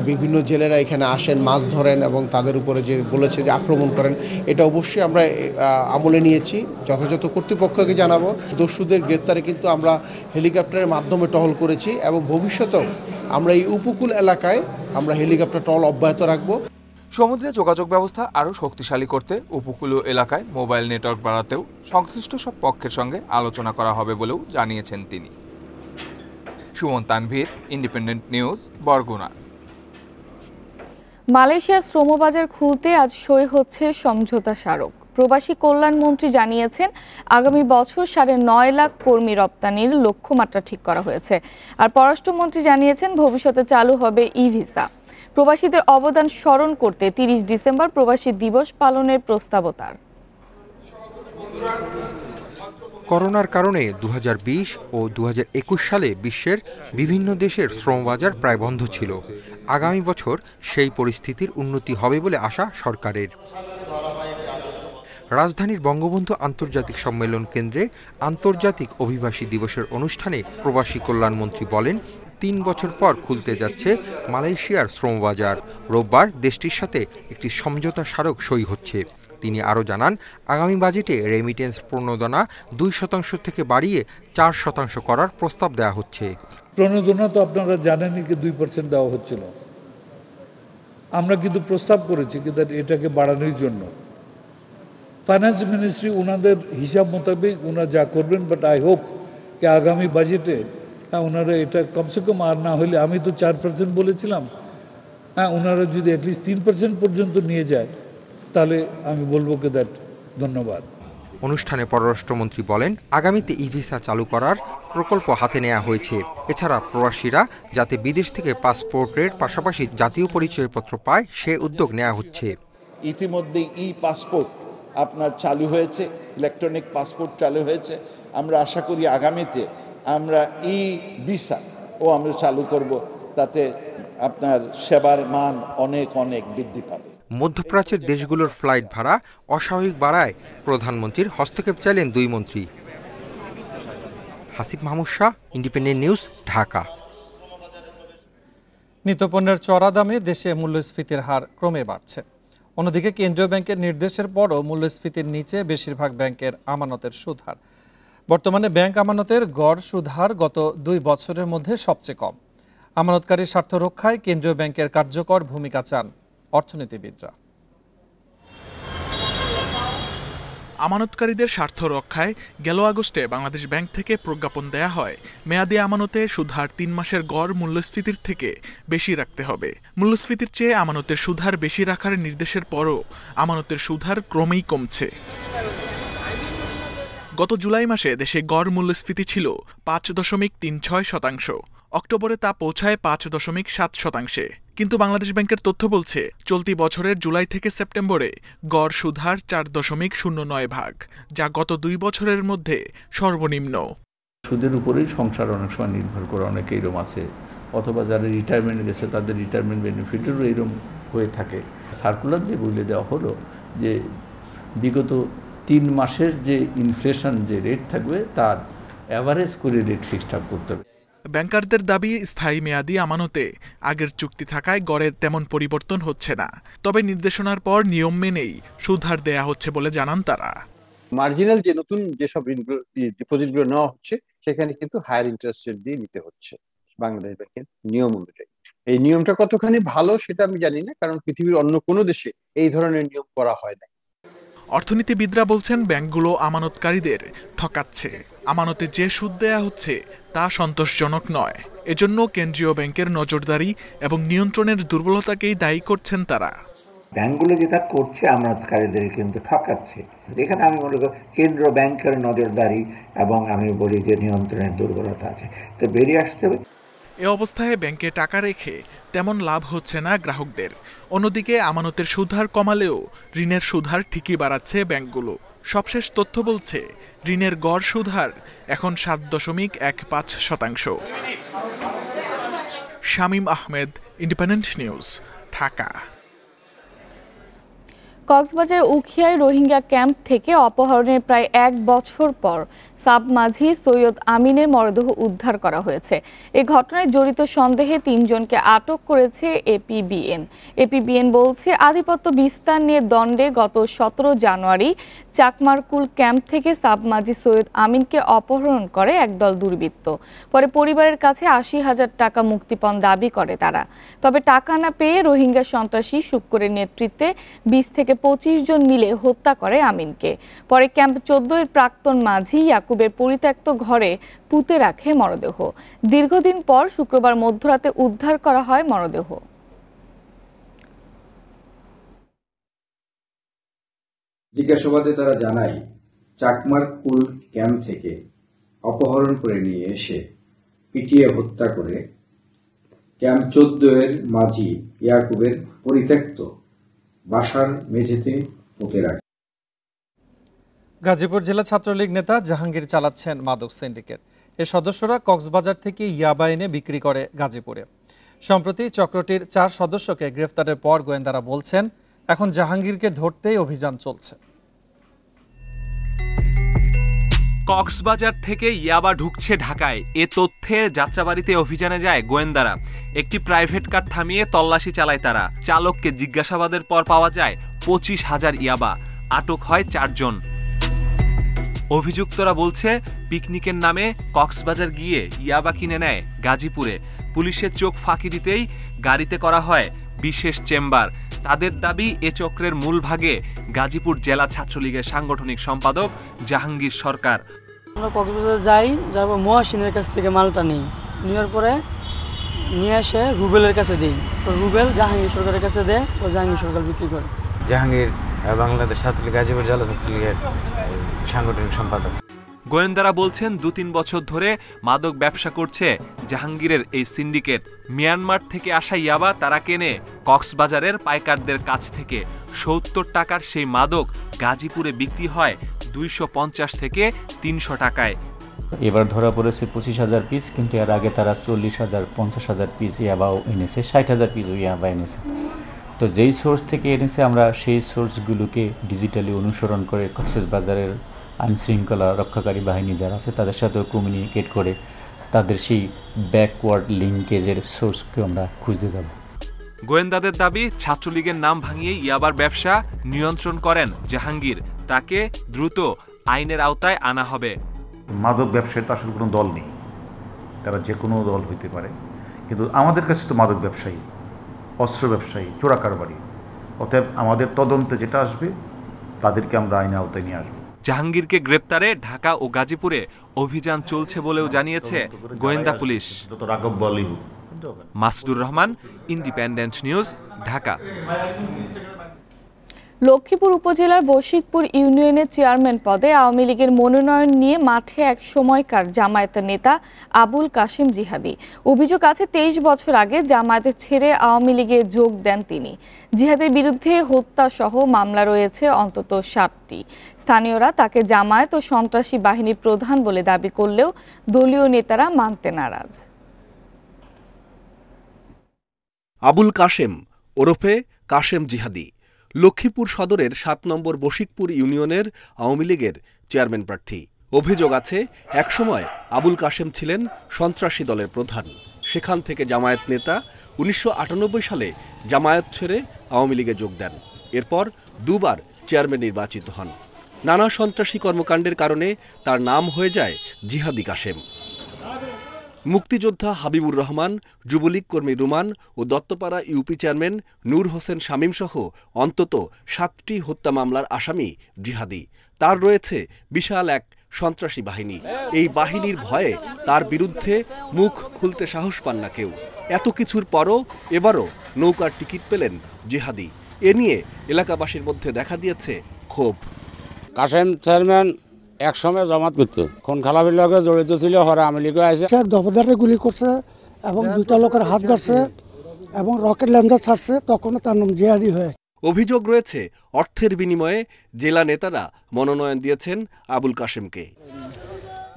বিভিন্ন জেলেরা এখানে আসেন, মাছ ধরেন এবং তাদের উপরে যে বলেছে যে আক্রমণ করেন, এটা অবশ্যই আমরা আমলে নিয়েছি, যথাযথ কর্তৃপক্ষকে জানাবো। দস্যুদের গ্রেপ্তারে কিন্তু আমরা হেলিকপ্টারের মাধ্যমে টহল করেছি এবং ভবিষ্যতেও আমরা এই উপকূল এলাকায় আমরা হেলিকপ্টার টহল অব্যাহত রাখবো। সমুদ্রে যোগাযোগ ব্যবস্থা আরও শক্তিশালী করতে উপকূলীয় এলাকায় মোবাইল নেটওয়ার্ক বাড়াতেও সংশ্লিষ্ট সব পক্ষের সঙ্গে আলোচনা করা হবে বলেও জানিয়েছেন তিনি। Suman Tanvir, independent news, Barguna. মালয়েশিয়ার শ্রমবাজার খুলতে আজ সই হচ্ছে সমঝোতা স্মারক। প্রবাসী কল্যাণ মন্ত্রী জানিয়েছেন আগামী বছর 9.5 লাখ কর্মী রপ্তানির লক্ষ্যমাত্রা ঠিক করা হয়েছে। আর পররাষ্ট্রমন্ত্রী জানিয়েছেন ভবিষ্যতে চালু হবে ই-ভিসা। প্রবাসীদের অবদান স্মরণ করতে 30 ডিসেম্বর প্রবাসী দিবস পালনের প্রস্তাবও তার। করোনার কারণে 2020 ও 2021 সালে বিশ্বের বিভিন্ন দেশের শ্রমবাজার প্রায় বন্ধ ছিল। আগামী বছর সেই পরিস্থিতির উন্নতি হবে বলে আশা সরকারের। রাজধানীর বঙ্গবন্ধু আন্তর্জাতিক সম্মেলন কেন্দ্রে আন্তর্জাতিক অভিবাসী দিবসের অনুষ্ঠানে প্রবাসী কল্যাণমন্ত্রী বলেন 3 বছর পর খুলতে যাচ্ছে মালয়েশিয়ার শ্রমবাজার। রোববার দেশটির সাথে একটি সমঝোতা স্মারক সই হচ্ছে। তিনি আরও জানান আগামী বাজেটে রেমিটেন্স প্রণোদনা 2% থেকে বাড়িয়ে 4% করার প্রস্তাব দেওয়া হচ্ছে। প্রণোদনা তো আপনারা জানেনই কি 2% দেওয়া হচ্ছিল, আমরা কিন্তু প্রস্তাব করেছি কিন্তু এটাকে বাড়ানোর জন্য। ফাইন্যান্স মিনিস্ট্রি ওনাদের হিসাব মোতাবেক ওনারা যা করবেন, বাট আই হোপ কি আগামী বাজেটে ওনারা এটা কমসে কম, আর না হলে আমি তো 4% বলেছিলাম, ওনারা যদি অ্যাটলিস্ট 3% পর্যন্ত নিয়ে যায় তাহলে আমি বলবো কি দ্যাট ধন্যবাদ। অনুষ্ঠানে পররাষ্ট্রমন্ত্রী বলেন, আগামীতে ই-ভিসা চালু করার প্রকল্প হাতে নেওয়া হয়েছে। এছাড়া প্রবাসীরা যাতে বিদেশ থেকে পাসপোর্টের পাশাপাশি জাতীয় পরিচয়পত্র পায় সে উদ্যোগ নেওয়া হচ্ছে। ইতিমধ্যে পাসপোর্ট আপনার চালু হয়েছে, ইলেকট্রনিক পাসপোর্ট চালু হয়েছে। আমরা আশা করি আগামীতে আমরা ভিসা আমরা চালু করব, তাতে আপনার সেবার মান অনেক অনেক বৃদ্ধি পাবে। মধ্যপ্রাচ্যের দেশগুলোর ফ্লাইট ভাড়া অস্বাভাবিক বাড়ায় প্রধানমন্ত্রীর হস্তক্ষেপ চাইলেন দুই মন্ত্রী। Hasib Mahmud Shah, Independent News, Dhaka. নিত্যপণ্যের চড়া দামে দেশে মূল্যস্ফীতির হার ক্রমে বাড়ছে। অন্যদিকে কেন্দ্রীয় ব্যাংকের নির্দেশের পরও মূল্যস্ফীতির নিচে বেশিরভাগ ব্যাংকের আমানতের সুদ হার। বর্তমানে ব্যাংক আমানতের গড় সুদ হার গত 2 বছরের মধ্যে সবচেয়ে কম। আমানতকারীর স্বার্থ রক্ষায় কেন্দ্রীয় ব্যাংকের কার্যকর ভূমিকা চান অর্থনীতিবিদরা। আমানতকারীদের স্বার্থ রক্ষায় গেল আগস্টে বাংলাদেশ ব্যাংক থেকে প্রজ্ঞাপন দেয়া হয়, মেয়াদি আমানতে সুদহার 3 মাসের গড় মূল্যস্ফীতির থেকে বেশি রাখতে হবে। মূল্যস্ফীতির চেয়ে আমানতের সুদহার বেশি রাখার নির্দেশের পরও আমানতের সুদহার ক্রমেই কমছে। গত জুলাই মাসে দেশে গড় মূল্যস্ফীতি ছিল 5.36%। অক্টোবরে তা পৌঁছায় 5.7%। কিন্তু বাংলাদেশ ব্যাংকের তথ্য বলছে, চলতি বছরের জুলাই থেকে সেপ্টেম্বরে গড় সুদহার 4.09 ভাগ, যা গত 2 বছরের মধ্যে সর্বনিম্ন। সুদের উপরেই সংসার অনেক সময় নির্ভর করে, অনেকে এরকম আছে, অথবা যারা রিটায়ারমেন্ট গেছে তাদের রিটায়ারমেন্ট বেনিফিটেরও এরকম হয়ে থাকে। সার্কুলার দিয়ে বলে দেওয়া হলো যে বিগত 3 মাসের যে ইনফ্লেশন যে রেট থাকবে তার অ্যাভারেজ করে রেট ফিক্সড আপ করতে হবে। ব্যাংকারদের দাবি, স্থায়ী মেয়াদি আমানতে আগের চুক্তি থাকায় গড়ের তেমন পরিবর্তন হচ্ছে না। তবে নির্দেশনার পর নিয়ম মেনেই সুদহার দেয়া হচ্ছে বলে জানান তারা। মার্জিনাল যে নতুন যেসব ডিপোজিটগুলো নেওয়া হচ্ছে সেখানে কিন্তু হায়ার ইন্টারেস্ট রেট দিয়ে নিতে হচ্ছে বাংলাদেশ ব্যাংকের নিয়ম অনুযায়ী। এই নিয়মটা কতখানি ভালো সেটা আমি জানি না, কারণ পৃথিবীর অন্য কোনো দেশে এই ধরনের নিয়ম করা হয় না। অর্থনীতিবিদরা বলছেন, ব্যাংকগুলো আমানতকারীদের ঠকাচ্ছে। আমানতে যে সুদ দেয়া হচ্ছে তা সন্তোষজনক নয়। এজন্য কেন্দ্রীয় ব্যাংকের নজরদারি এবং নিয়ন্ত্রণের দুর্বলতাকেই দায়ী করছেন তারা। ব্যাংকগুলো যেটা করছে আমানতকারীদের কিন্তু ঠকাচ্ছে। এখানে আমি মনে করি কেন্দ্রীয় ব্যাংকের নজরদারি এবং আমি বলি যে নিয়ন্ত্রণের দুর্বলতা আছে, তো বেরিয়ে আসতে হবে। এ অবস্থায় ব্যাংকে টাকা রেখে তেমন লাভ হচ্ছে না গ্রাহকদের। অন্যদিকে আমানতের সুদহার কমালেও ঋণের সুদহার ঠিকই বাড়াচ্ছে ব্যাংকগুলো। সবশেষ তথ্য বলছে, ঋণের গড় সুদহার এখন 7.15%। Shamim Ahmed, Independent News, Dhaka. কক্সবাজার উখিয়ায় রোহিঙ্গা ক্যাম্প থেকে অপহরণের প্রায় 1 বছর পর সাব মাঝি সৈয়দ আমিনের মরদেহ উদ্ধার করা হয়েছে। এই ঘটনায় জড়িত সন্দেহে 3 জনকে আটক করেছে এপিবিএন। এপিবিএন বলছে, আধিপত্য বিস্তার নিয়ে দ্বন্দ্বে গত 17 জানুয়ারি চাকমারকুল ক্যাম্প থেকে সাব মাঝি সৈয়দ আমিনকে অপহরণ করে একদল দুর্বৃত্ত। পরে পরিবারের কাছে 80,000 টাকা মুক্তিপণ দাবি করে তারা। তবে টাকা না পেয়ে রোহিঙ্গা সন্ত্রাসী শুক্কুরের নেতৃত্বে 20 থেকে 25 জন মিলে হত্যা করে আমিনকে। পরে ক্যাম্প 14 এর প্রাক্তন মাঝি ইয়াকুবের পরিত্যক্ত ঘরে পুঁতে রাখে মরদেহ। দীর্ঘদিন পর শুক্রবার মধ্যরাতে উদ্ধার করা হয় মরদেহ। জিজ্ঞাসাবাদে তারা জানায়, চাকমারকুল ক্যাম্প থেকে অপহরণ করে নিয়ে এসে পিটিয়ে হত্যা করে ক্যাম্প 14 এর মাঝি ইয়াকুবের পরিত্যক্ত বাসার মেঝেতে পুঁতে রাখে। গাজীপুর জেলা ছাত্রলীগ নেতা জাহাঙ্গীর চালাচ্ছেন মাদক সিন্ডিকেট। এর সদস্যরা কক্সবাজার থেকে ইয়াবা এনে বিক্রি করে গাজীপুরে। সম্প্রতি চক্রটির 4 সদস্যকে গ্রেফতারের পর গোয়েন্দারা বলছেন, এখন জাহাঙ্গীরকে ধরতেই অভিযান চলছে। কক্সবাজার থেকে ইয়াবা ঢুকছে ঢাকায়, এ তথ্যে যাত্রাবাড়িতে অভিযানে যায় গোয়েন্দারা। একটি প্রাইভেট কার থামিয়ে তল্লাশি চালায় তারা। চালককে জিজ্ঞাসাবাদের পর পাওয়া যায় 25,000 ইয়াবা। আটক হয় 4 জন। অভিযুক্তরা বলছে, পিকনিকের নামে কক্সবাজার গিয়ে ইয়াবা কিনে নেয় গাজীপুরে। পুলিশের চোখ ফাঁকি দিতেই গাড়িতে করা হয় বিশেষ চেম্বার। তাদের দাবি, এ চক্রের মূল ভাগে গাজীপুর জেলা ছাত্রলীগের সাংগঠনিক সম্পাদক জাহাঙ্গীর সরকার। আমরা কক্সবাজার যাই, যারপর মহাসিনের কাছ থেকে মালটা নিই, নেওয়ার পরে নিয়ে এসে রুবেলের কাছে দিই। রুবেল জাহাঙ্গীর সরকারের কাছে দেয়, ও জাহাঙ্গীর সরকার বিক্রি করে। জাহাঙ্গীর বাংলাদেশ ছাত্রলীগ গাজীপুর জেলা ছাত্রলীগের সাংগঠনিক সম্পাদক। গোয়েন্দারা বলছেন ২-৩ বছর ধরে মাদক ব্যবসা করছে জাহাঙ্গীরের এই সিন্ডিকেট। মিয়ানমার থেকে আসা ইয়াবা তারা কেনে কক্সবাজারের পাইকারদের কাছ থেকে। ৭০ টাকার সেই মাদক গাজীপুরে বিক্রি হয় ২৫০ থেকে ৩০০ টাকায়। এবার ধরা পড়েছে ২৫,০০০ পিস, কিন্তু এর আগে তারা ৪০,০০০ ৫০,০০০ পিস ইয়াবাও এনেছে, ৬০,০০০ পিস ইয়াবা এনেছে। তো যেই সোর্স থেকে এনেছে আমরা সেই সোর্সগুলোকে ডিজিটালি অনুসরণ করে কক্সবাজারের আইনশৃঙ্খলা রক্ষাকারী বাহিনী যারা আছে তাদের সাথেও কমিউনিকেট করে তাদের সেই ব্যাকওয়ার্ড লিঙ্কেজের সোর্সকে আমরা খুঁজতে যাব। গোয়েন্দাদের দাবি ছাত্রলীগের নাম ভাঙিয়ে ইয়াবার ব্যবসা নিয়ন্ত্রণ করেন জাহাঙ্গীর। তাকে দ্রুত আইনের আওতায় আনা হবে। মাদক ব্যবসায় তো আসলে কোনো দল নেই, তারা যে কোনো দল হইতে পারে, কিন্তু আমাদের কাছে তো মাদক ব্যবসায়ী, অস্ত্র ব্যবসায়ী, চোরা কারবারি। অতএব আমাদের তদন্তে যেটা আসবে তাদেরকে আমরা আইনের আওতায় নিয়ে আসবো। জাহাঙ্গীরকে গ্রেপ্তারে ঢাকা ও গাজীপুরে অভিযান চলছে বলেও জানিয়েছে গোয়েন্দা police. Masudur Rahman, independent News, Dhaka. Lakshmipur উপজেলার বশিকপুর ইউনিয়নের চেয়ারম্যান পদে আওয়ামী লীগের মনোনয়ন নিয়ে মাঠে এক সময়কার জামায়াতের নেতা আবুল কাশেম জিহাদি। অভিযোগ আছে ২৩ বছর আগে জামায়াত ছেড়ে আওয়ামী লীগে যোগ দেন তিনি। জিহাদের বিরুদ্ধে হত্যাসহ মামলা রয়েছে অন্তত ৭টি। স্থানীয়রা তাকে জামায়াত ও সন্ত্রাসী বাহিনীর প্রধান বলে দাবি করলেও দলীয় নেতারা মানতে নারাজ। আবুল কাশেম ওরফে কাশেম জিহাদি লক্ষ্মীপুর সদরের ৭ নম্বর বশিকপুর ইউনিয়নের আওয়ামী লীগের চেয়ারম্যান প্রার্থী। অভিযোগ আছে একসময় আবুল কাশেম ছিলেন সন্ত্রাসী দলের প্রধান। সেখান থেকে জামায়াত নেতা ১৯৯৮ সালে জামায়াত ছেড়ে আওয়ামী লীগে যোগ দেন। এরপর দুবার চেয়ারম্যান নির্বাচিত হন। নানা সন্ত্রাসী কর্মকাণ্ডের কারণে তার নাম হয়ে যায় জিহাদি কাশেম। মুক্তিযোদ্ধা হাবিবুর রহমান, যুবলীগ কর্মী রুমান ও দত্তপাড়া ইউপি চেয়ারম্যান নূর হোসেন শামীম সহ অন্তত ৭টি হত্যা মামলার আসামি জিহাদি। তার রয়েছে বিশাল এক সন্ত্রাসী বাহিনী। এই বাহিনীর ভয়ে তার বিরুদ্ধে মুখ খুলতে সাহস পান না কেউ। এত কিছুর পরও এবারও নৌকার টিকিট পেলেন জিহাদি। এ নিয়ে এলাকাবাসীর মধ্যে দেখা দিয়েছে ক্ষোভ। কাশেম চেয়ারম্যান এক সময় জামাত করতো, খুন খালাপির লগে জড়িত ছিল, হরে আওয়ামী লীগ আছে। দফাদারে গুলি করছে এবং 2টা লোকের হাত ধরছে এবং রকেট লঞ্চার ছাড়ছে, তখনও তার নাম জিহাদি হয়ে। অভিযোগ রয়েছে অর্থের বিনিময়ে জেলা নেতারা মনোনয়ন দিয়েছেন আবুল কাশেমকে।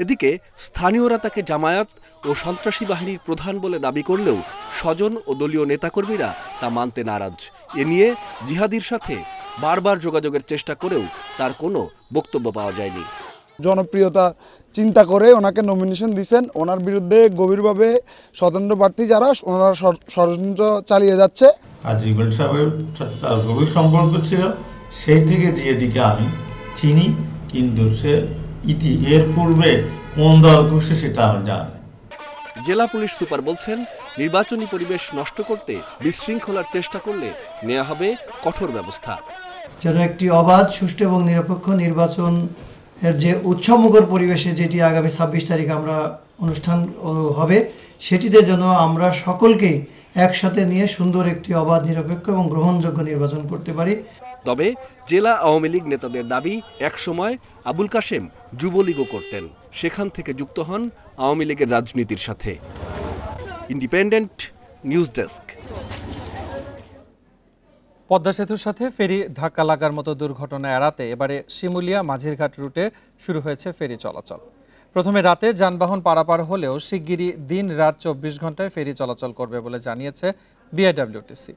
এদিকে স্থানীয়রা তাকে জামায়াত ও সন্ত্রাসী বাহিনীর প্রধান বলে দাবি করলেও স্বজন ও দলীয় নেতাকর্মীরা তা মানতে নারাজ। এ নিয়ে জিহাদির সাথে বারবার যোগাযোগের চেষ্টা করেও তার কোনো বক্তব্য পাওয়া যায়নি। জনপ্রিয়তা চিন্তা করে ওনাকে নমিনেশন দিয়েছেন। ওনার বিরুদ্ধে গভীরভাবে স্বতন্ত্র প্রার্থী যারা ওনারা ষড়যন্ত্র চালিয়ে যাচ্ছে। আজিবুল সাহেবের সাথে তার গভীর সম্পর্ক ছিল, সেই থেকে জিহাদিকে আমি চিনি, কিন্তু সে এর পূর্বে কোন দল করছে সেটা আমি জানি। জেলা পুলিশ সুপার বলছেন, নির্বাচনী পরিবেশ নষ্ট করতে বিশৃঙ্খলার চেষ্টা করলে নেওয়া হবে কঠোর ব্যবস্থা। যেন একটি অবাধ, সুষ্ঠু এবং নিরপেক্ষ নির্বাচন এর যে উৎসবমুখর পরিবেশে যেটি আগামী ২৬ তারিখ আমরা অনুষ্ঠান হবে, সেটিতে যেন আমরা সকলকেই একসাথে নিয়ে সুন্দর একটি অবাধ, নিরপেক্ষ এবং গ্রহণযোগ্য নির্বাচন করতে পারি। তবে জেলা আওয়ামী লীগ নেতাদের দাবি, একসময় আবুল কাশেম যুবলীগও করতেন, সেখান থেকে যুক্ত হন আওয়ামী লীগের রাজনীতির সাথে। Independent news desk. পদ্মা সেতুর সাথে ফেরি ধাক্কা লাগার মতো দুর্ঘটনা এড়াতে এবারে শিমুলিয়া মাঝিরঘাট রুটে শুরু হয়েছে ফেরি চলাচল। প্রথমে রাতে যানবাহন পারাপার হলেও শিগগিরই দিন রাত ২৪ ঘন্টায় ফেরি চলাচল করবে বলে জানিয়েছে বিআইডব্লিউটিসি।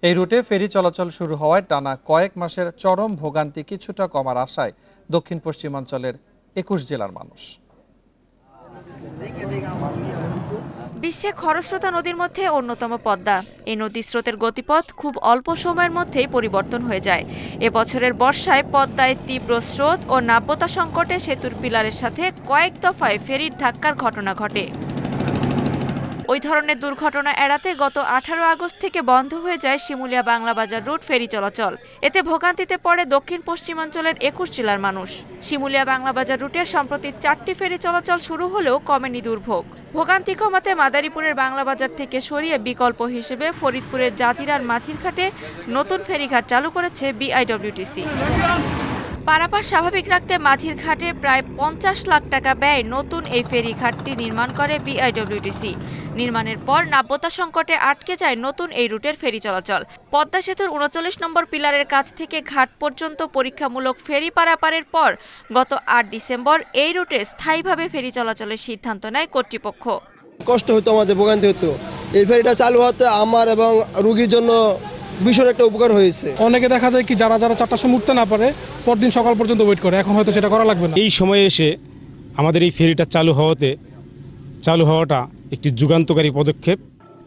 এই রুটে ফেরি চলাচল শুরু হওয়ায় টানা কয়েক মাসের চরম ভোগান্তি কিছুটা কমার আশায় দক্ষিণ পশ্চিমাঞ্চলের ২১ জেলার মানুষ। বিশ্বে খরস্রোতা নদীর মধ্যে অন্যতম পদ্মা। এই নদীর স্রোতের গতিপথ খুব অল্প সময়ের মধ্যেই পরিবর্তন হয়ে যায়। এবছরের বর্ষায় পদ্মায় তীব্র স্রোত ও নাব্যতা সংকটে সেতুর পিলারের সাথে কয়েক দফায় ফেরির ধাক্কার ঘটনা ঘটে। ওই ধরনের দুর্ঘটনা এড়াতে গত 18 আগস্ট থেকে বন্ধ হয়ে যায় শিমুলিয়া বাংলা বাজার রুট ফেরি চলাচল। এতে ভোগান্তিতে পড়ে দক্ষিণ পশ্চিমাঞ্চলের 21 জেলার মানুষ। শিমুলিয়া বাংলা বাজার রুটে সম্প্রতি 4টি ফেরি চলাচল শুরু হলেও কমেনি দুর্ভোগ। ভোগান্তি কমাতে মাদারীপুরের বাংলা বাজার থেকে সরিয়ে বিকল্প হিসেবে ফরিদপুরের জাজিরার মাঝিরঘাটে নতুন ফেরিঘাট চালু করেছে বিআইডব্লিউটিসি। পারাপার স্বাভাবিক রাখতে মাঝিরঘাটে প্রায় 50 লাখ টাকা ব্যয়ে নতুন এই ফেরিঘাটটি নির্মাণ করে বিআইডব্লিউটিসি। নির্মাণের পর নাব্যতা সংকটে আটকে যায় নতুন এই রুটের ফেরি চলাচল। পদ্মা সেতুর 39 নম্বর পিলারের কাছ থেকে ঘাট পর্যন্ত পরীক্ষামূলক ফেরি পারাপারের পর গত 8 ডিসেম্বর এই রুটে স্থায়ীভাবে ফেরি চলাচলের সিদ্ধান্ত নেয় কর্তৃপক্ষ। কষ্ট হতো, আমাদের ভোগান্তি হতো। এই ফেরিটা চালু হতে আমার এবং রোগীর জন্য ভীষণ একটা উপকার হয়েছে। অনেকে দেখা যায় কি যারা 4টার সময় উঠতে না পারে পরদিন সকাল পর্যন্ত ওয়েট করে, এখন হয়তো সেটা করা লাগবে না। এই সময়ে এসে আমাদের এই ফেরিটা চালু হওয়াটা একটি যুগান্তকারী পদক্ষেপ।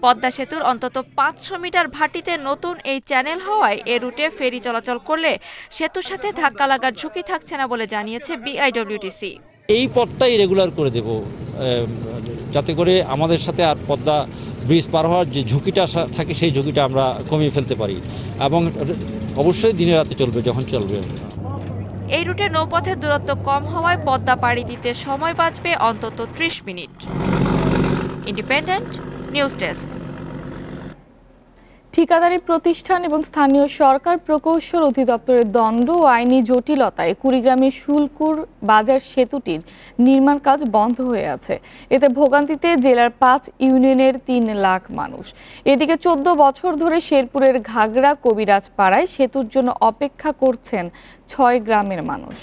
পদ্মা সেতুর অন্তত 500 মিটার ভাটিতে নতুন এই চ্যানেল হওয়ায় এ রুটে ফেরি চলাচল করলে সেতুর সাথে ধাক্কা লাগার ঝুঁকি থাকছে না বলে জানিয়েছে বিআইডব্লিউটিসি। এই পথটাই রেগুলার করে দেব, যাতে করে আমাদের সাথে আর পদ্মা ব্রিজ পার হওয়ার যে ঝুঁকিটা থাকে সেই ঝুঁকিটা আমরা কমিয়ে ফেলতে পারি, এবং অবশ্যই দিনে রাতে চলবে যখন চলবে। এই রুটে নৌপথের দূরত্ব কম হওয়ায় পদ্মা পাড়ি দিতে সময় বাঁচবে অন্তত 30 মিনিট। Independent news desk. ঠিকাদারি প্রতিষ্ঠান এবং স্থানীয় সরকার প্রকৌশল অধিদপ্তরের দণ্ড ও আইনি জটিলতায় কুড়িগ্রামের শুল্কুর বাজার সেতুটির নির্মাণ কাজ বন্ধ হয়ে আছে। এতে ভোগান্তিতে জেলার 5 ইউনিয়নের 3 লাখ মানুষ। এদিকে 14 বছর ধরে শেরপুরের ঘাগড়া কবিরাজ পাড়ায় সেতুর জন্য অপেক্ষা করছেন 6 গ্রামের মানুষ।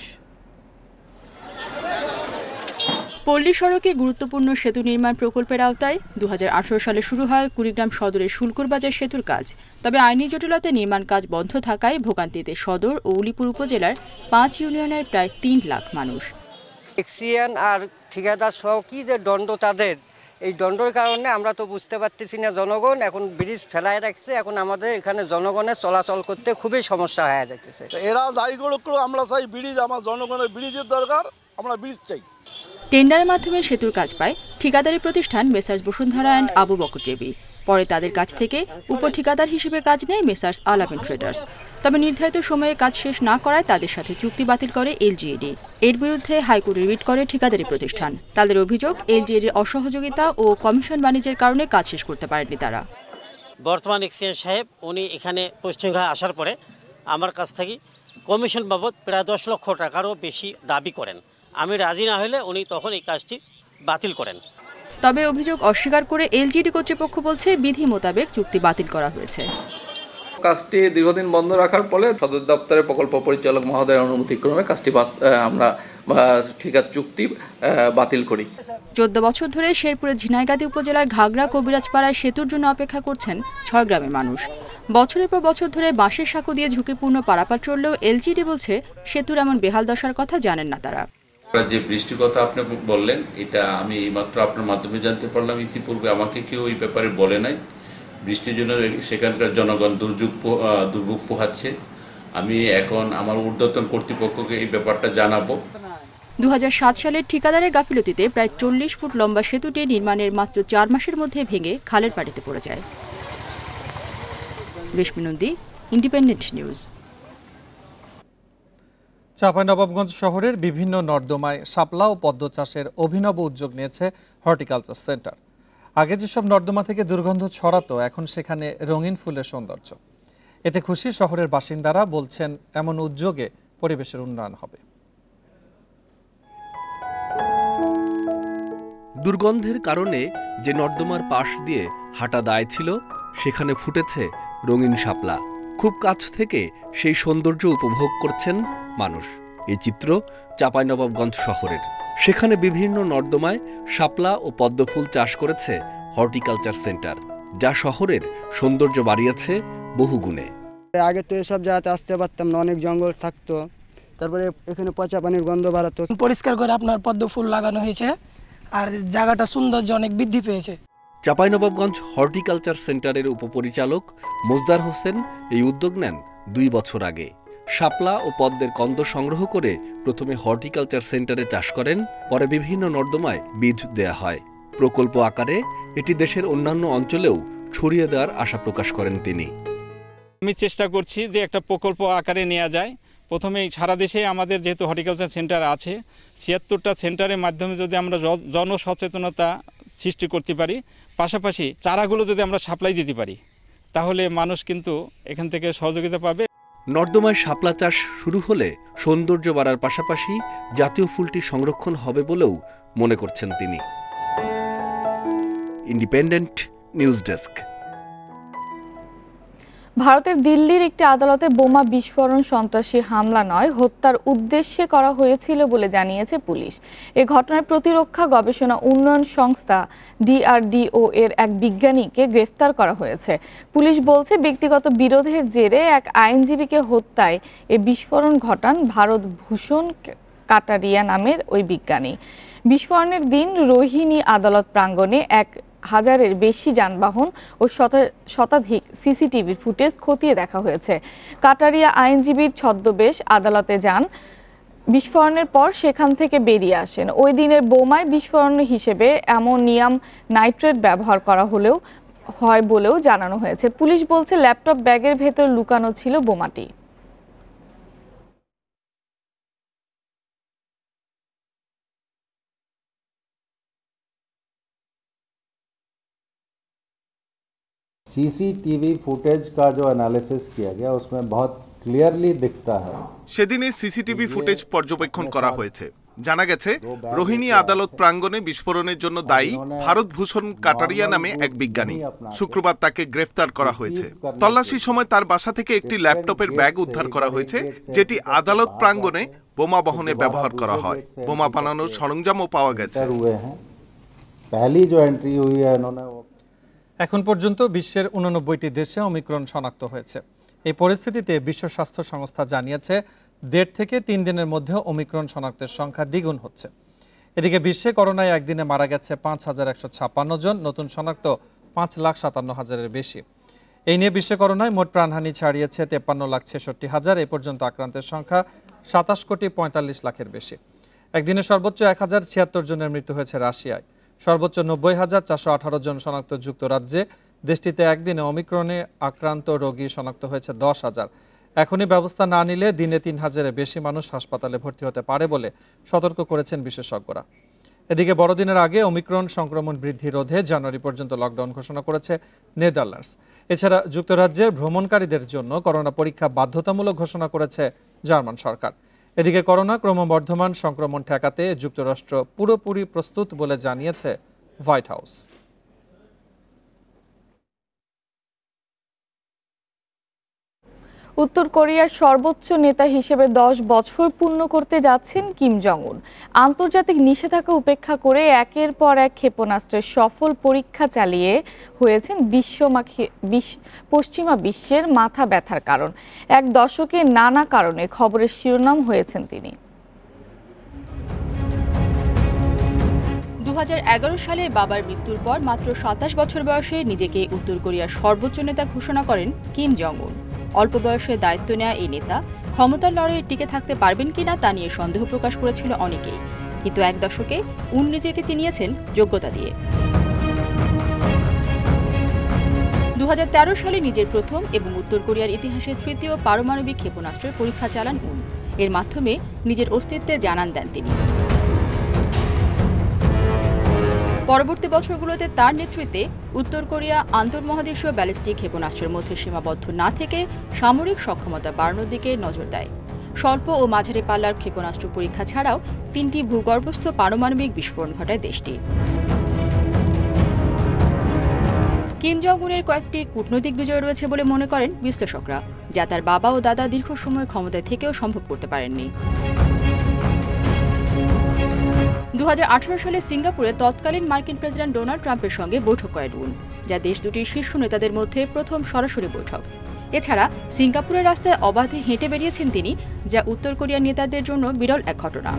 পল্লী সড়কে গুরুত্বপূর্ণ সেতু নির্মাণ প্রকল্পের আওতায় 2018 সালে শুরু হয় কুড়িগ্রাম সদরের শুল্কুর বাজার সেতুর কাজ। তবে আইনি জটিলতায় নির্মাণ কাজ বন্ধ থাকায় ভোগান্তিতে সদর ও উলিপুর উপজেলার 5 ইউনিয়নের প্রায় 3 লাখ মানুষ। এক্সিয়ান আর ঠিকাদার সহ কি যে দণ্ড তাদের, এই দণ্ডের কারণে আমরা তো বুঝতে পারতেছি না। জনগণ এখন ব্রিজ ফেলায় রাখছে, এখন আমাদের এখানে জনগণের চলাচল করতে খুবই সমস্যা হয়ে যাচ্ছে। এরা যাই করুক, আমরা চাই ব্রিজ, আমার জনগণের ব্রিজের দরকার, আমরা ব্রিজ চাই। টেন্ডারের মাধ্যমে সেতুর কাজ পায় ঠিকাদারি প্রতিষ্ঠান messrs Bashundhara and Abu Bakar JV. পরে তাদের কাছ থেকে উপ ঠিকাদার হিসেবে কাজ নেয় মেসার্স আলামিন ট্রেডার্স। তবে নির্ধারিত সময়ে কাজ শেষ না করায় তাদের সাথে চুক্তি বাতিল করে এলজিইডি। এর বিরুদ্ধে হাইকোর্টে রিট করে ঠিকাদারি প্রতিষ্ঠান। তাদের অভিযোগ, এলজিইডির অসহযোগিতা ও কমিশন বাণিজ্যের কারণে কাজ শেষ করতে পারেননি তারা। বর্তমান এক্সিয়ান সাহেব উনি এখানে পশ্চিমবঙ্গে আসার পরে আমার কাছ থেকে কমিশন বাবদ প্রায় 10 লক্ষ টাকারও বেশি দাবি করেন। আমি রাজি না হলে উনি তখন এই কাজটি বাতিল করেন। তবে অভিযোগ অস্বীকার করে এলজিইডি কর্তৃপক্ষ বলছে বিধি মোতাবেক চুক্তি বাতিল করা হয়েছে। কাজটি দীর্ঘদিন বন্ধ রাখার ফলে সদর দপ্তরের প্রকল্প পরিচালক মহোদয়ের অনুমতিক্রমে কাজটি আমরা ঠিকাদার চুক্তি বাতিল করি। 14 বছর ধরে শেরপুরের ঝিনাইগাতি উপজেলার ঘাগড়া কবিরাজ পাড়ায় সেতুর জন্য অপেক্ষা করছেন 6 গ্রামের মানুষ। বছরের পর বছর ধরে বাঁশের সাঁকো দিয়ে ঝুঁকিপূর্ণ পারাপার চললেও এলজিইডি বলছে সেতুর এমন বেহাল দশার কথা জানেন না তারা। যে বৃষ্টির কথা আপনি বললেন, এটা আমি এইমাত্র আপনার মাধ্যমে জানতে পারলাম। ইতিপূর্বে আমাকে কেউ এই ব্যাপারে বলে নাই। বৃষ্টির জন্য সেখানকার জনগণ দুর্ভোগ পোহাচ্ছে। আমি এখন আমার ঊর্ধ্বতন কর্তৃপক্ষকে এই ব্যাপারটা জানাবো। 2007 সালের ঠিকাদারের গাফিলতিতে প্রায় 40 ফুট লম্বা সেতুটি নির্মাণের মাত্র 4 মাসের মধ্যে ভেঙে খালের পাড়িতে পড়ে যায়। রেশমি নন্দী, ইন্ডিপেন্ডেন্ট নিউজ। চাঁপাইনবাবগঞ্জ শহরের বিভিন্ন নর্দমায় শাপলা ও পদ্ম চাষের অভিনব উদ্যোগ নিয়েছে হর্টিকালচার সেন্টার। আগে যেসব নর্দমা থেকে দুর্গন্ধ ছড়াতো, এখন সেখানে রঙিন ফুলের সৌন্দর্য। এতে খুশি শহরের বাসিন্দারা, বলছেন এমন উদ্যোগে পরিবেশের উন্নয়ন হবে। দুর্গন্ধের কারণে যে নর্দমার পাশ দিয়ে হাঁটা দায় ছিল, সেখানে ফুটেছে রঙিন শাপলা। খুব কাছ থেকে সেই সৌন্দর্য উপভোগ করছেন মানুষ। এই চিত্র চাঁপাইনবাবগঞ্জ শহরের। সেখানে বিভিন্ন নর্দমায় শাপলা ও পদ্মফুল চাষ করেছে হর্টিকালচার সেন্টার, যা শহরের সৌন্দর্য বাড়িয়েছে বহুগুণে। আগে তো এসব জায়গাতে আসতে পারতাম না, অনেক জঙ্গল থাকতো, তারপরে এখানে পচা পানির গন্ধ বাড়াতো। পরিষ্কার করে আপনার পদ্ম ফুল লাগানো হয়েছে, আর জায়গাটা সৌন্দর্য অনেক বৃদ্ধি পেয়েছে। চাঁপাইনবাবগঞ্জ হর্টিকালচার সেন্টারের উপপরিচালক মোজদার হোসেন এই উদ্যোগ নেন 2 বছর আগে। শাপলা ও পদ্মের কন্দ সংগ্রহ করে প্রথমে হর্টিকালচার সেন্টারে চাষ করেন, পরে বিভিন্ন নর্দমায় বীজ দেয়া হয়। প্রকল্প আকারে এটি দেশের অন্যান্য অঞ্চলেও ছড়িয়ে দেওয়ার আশা প্রকাশ করেন তিনি। আমি চেষ্টা করছি যে একটা প্রকল্প আকারে নেওয়া যায়। প্রথমেই সারা দেশে আমাদের যেহেতু হর্টিকালচার সেন্টার আছে, ৭৬টা সেন্টারের মাধ্যমে যদি আমরা জনসচেতনতা সৃষ্টি করতে পারি, পাশাপাশি চারাগুলো যদি আমরা সাপ্লাই দিতে পারি, তাহলে মানুষ কিন্তু এখান থেকে সহযোগিতা পাবে। নর্দমায় শাপলা চাষ শুরু হলে সৌন্দর্য বাড়ার পাশাপাশি জাতীয় ফুলটি সংরক্ষণ হবে বলেও মনে করছেন তিনি। Independent news desk. ভারতের দিল্লির একটি আদালতে বোমা বিস্ফোরণ সন্ত্রাসী হামলা নয়, হত্যার উদ্দেশ্যে করা হয়েছিল বলে জানিয়েছে পুলিশ। এ ঘটনায় প্রতিরক্ষা গবেষণা উন্নয়ন সংস্থা DRDO এর এক বিজ্ঞানীকে গ্রেফতার করা হয়েছে। পুলিশ বলছে ব্যক্তিগত বিরোধের জেরে এক আইনজীবীকে হত্যায় এ বিস্ফোরণ ঘটান ভারত ভূষণ কাটারিয়া নামের ওই বিজ্ঞানী। বিস্ফোরণের দিন রোহিণী আদালত প্রাঙ্গণে ১,০০০-এর বেশি যানবাহন ও শতাধিক সিসিটিভির ফুটেজ খতিয়ে দেখা হয়েছে। কাটারিয়া আইনজীবীর ছদ্মবেশ আদালতে যান। বিস্ফোরণের পর সেখান থেকে বেরিয়ে আসেন। ওই দিনের বোমায় বিস্ফোরণ হিসেবে অ্যামোনিয়াম নাইট্রেট ব্যবহার করা হয় বলেও জানানো হয়েছে। পুলিশ বলছে ল্যাপটপ ব্যাগের ভেতর লুকানো ছিল বোমাটি। सीसीटीवी फुटेज का जो एनालिसिस किया गया उसमें बहुत क्लियरली दिखता है। সেদিনে সিসিটিভি ফুটেজ পর্যবেক্ষণ করা হয়েছে। জানা গেছে রোহিণী আদালত প্রাঙ্গণে বিস্ফোরণের জন্য দায়ী ভারত ভূষণ কাটারিয়া নামে এক বিজ্ঞানী। শুক্রবার তাকে গ্রেফতার করা হয়েছে। তল্লাশির সময় তার বাসা থেকে একটি ল্যাপটপের ব্যাগ উদ্ধার করা হয়েছে, যেটি আদালত প্রাঙ্গণে বোমা বহনে ব্যবহার করা হয়। বোমা বানানোর সরঞ্জামও পাওয়া গেছে। এখন পর্যন্ত বিশ্বের 89টি দেশে ওমিক্রন শনাক্ত হয়েছে। এই পরিস্থিতিতে বিশ্ব স্বাস্থ্য সংস্থা জানিয়েছে 1.5 থেকে 3 দিনের মধ্যে ওমিক্রন শনাক্তের সংখ্যা দ্বিগুণ হচ্ছে। এদিকে বিশ্বে করোনায় একদিনে মারা গেছে ৫,১৫৬ জন, নতুন শনাক্ত ৫,৫৭,০০০-এর বেশি। এই নিয়ে বিশ্বে করোনায় মোট প্রাণহানি ছাড়িয়েছে ৫৩,৬৬,০০০। এ পর্যন্ত আক্রান্তের সংখ্যা ২৭,৪৫,০০,০০০-এর বেশি। একদিনে সর্বোচ্চ ১,০৭৬ জনের মৃত্যু হয়েছে রাশিয়ায়। সর্বোচ্চ ৯০,৪১৮ জন শনাক্ত যুক্তরাজ্যে। দেশটিতে একদিনে ওমিক্রনে আক্রান্ত রোগী শনাক্ত হয়েছে ১০,০০০। এখনই ব্যবস্থা না নিলে দিনে ৩,০০০-এর বেশি মানুষ হাসপাতালে ভর্তি হতে পারে বলে সতর্ক করেছেন বিশেষজ্ঞরা। এদিকে বড়দিনের আগে ওমিক্রন সংক্রমণ বৃদ্ধি রোধে জানুয়ারি পর্যন্ত লকডাউন ঘোষণা করেছে নেদারল্যান্ডস। এছাড়া যুক্তরাজ্যের ভ্রমণকারীদের জন্য করোনা পরীক্ষা বাধ্যতামূলক ঘোষণা করেছে জার্মান সরকার। এদিকে করোনা ক্রমবর্ধমান সংক্রমণ ঠেকাতে যুক্তরাষ্ট্র পুরোপুরি প্রস্তুত বলে জানিয়েছে হোয়াইট হাউস। উত্তর কোরিয়ার সর্বোচ্চ নেতা হিসেবে 10 বছর পূর্ণ করতে যাচ্ছেন কিম জং উন। আন্তর্জাতিক নিষেধাজ্ঞা উপেক্ষা করে একের পর এক ক্ষেপণাস্ত্রের সফল পরীক্ষা চালিয়ে হয়েছেন পশ্চিমা বিশ্বের মাথা ব্যথার কারণ। এক দশকে নানা কারণে খবরের শিরোনাম হয়েছেন তিনি। 2011 সালে বাবার মৃত্যুর পর মাত্র 27 বছর বয়সে নিজেকে উত্তর কোরিয়ার সর্বোচ্চ নেতা ঘোষণা করেন কিম জং উন। অল্প বয়সে দায়িত্ব নেওয়া এই নেতা ক্ষমতার লড়াইয়ে টিকে থাকতে পারবেন কিনা তা নিয়ে সন্দেহ প্রকাশ করেছিল অনেকেই, কিন্তু এক দশকে উন নিজেকে চিনিয়েছেন যোগ্যতা দিয়ে। 2013 সালে নিজের প্রথম এবং উত্তর কোরিয়ার ইতিহাসে তৃতীয় পারমাণবিক ক্ষেপণাস্ত্রের পরীক্ষা চালান উন। এর মাধ্যমে নিজের অস্তিত্বে জানান দেন তিনি। পরবর্তী বছরগুলোতে তার নেতৃত্বে উত্তর কোরিয়া আন্তর্মহাদেশীয় ব্যালিস্টিক ক্ষেপণাস্ত্রের মধ্যে সীমাবদ্ধ না থেকে সামরিক সক্ষমতা বাড়ানোর দিকে নজর দেয়। স্বল্প ও মাঝারি পাল্লার ক্ষেপণাস্ত্র পরীক্ষা ছাড়াও 3টি ভূগর্ভস্থ পারমাণবিক বিস্ফোরণ ঘটায় দেশটি। কিম জং উনের কয়েকটি কূটনৈতিক বিজয় রয়েছে বলে মনে করেন বিশ্লেষকরা, যা তার বাবা ও দাদা দীর্ঘ সময় ক্ষমতায় থেকেও সম্ভব করতে পারেননি। 2018 সালে সিঙ্গাপুরে তৎকালীন মার্কিন প্রেসিডেন্ট ডোনাল্ড ট্রাম্পের সঙ্গে বৈঠক করেন উন, যা দেশ দুটির শীর্ষ নেতাদের মধ্যে প্রথম সরাসরি বৈঠক। এছাড়া সিঙ্গাপুরের রাস্তায় অবাধে হেঁটে বেরিয়েছেন তিনি, যা উত্তর কোরিয়ার নেতাদের জন্য বিরল এক ঘটনা।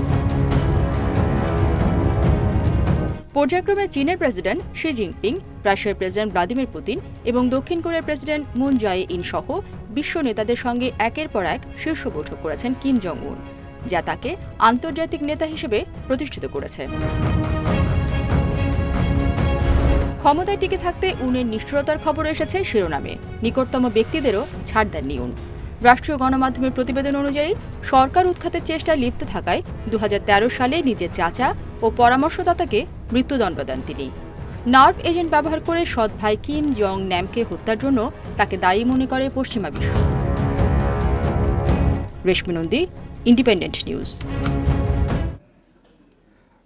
পর্যায়ক্রমে চীনের প্রেসিডেন্ট শি জিনপিং, রাশিয়ার প্রেসিডেন্ট ভ্লাদিমির পুতিন এবং দক্ষিণ কোরিয়ার প্রেসিডেন্ট মুন জায়ে-ইন সহ বিশ্ব নেতাদের সঙ্গে একের পর এক শীর্ষ বৈঠক করেছেন কিম জং উন, যা তাকে আন্তর্জাতিক নেতা হিসেবে প্রতিষ্ঠিত করেছে। ক্ষমতায় টিকে থাকতে ইউনের নিষ্ঠুরতার খবর এসেছে শিরোনামে। নিকটতম ব্যক্তিদেরও ছাড় দেননি ইউন। রাষ্ট্রীয় গণমাধ্যমের প্রতিবেদন অনুযায়ী সরকার উৎখাতের চেষ্টায় লিপ্ত থাকায় 2013 সালে নিজের চাচা ও পরামর্শদাতাকে মৃত্যুদণ্ড দেন তিনি। নার্ভ এজেন্ট ব্যবহার করে সৎ ভাই কিম জং ন্যামকে হত্যার জন্য তাকে দায়ী মনে করে পশ্চিমা বিশ্ব। Reshmi Nandi, Independent News.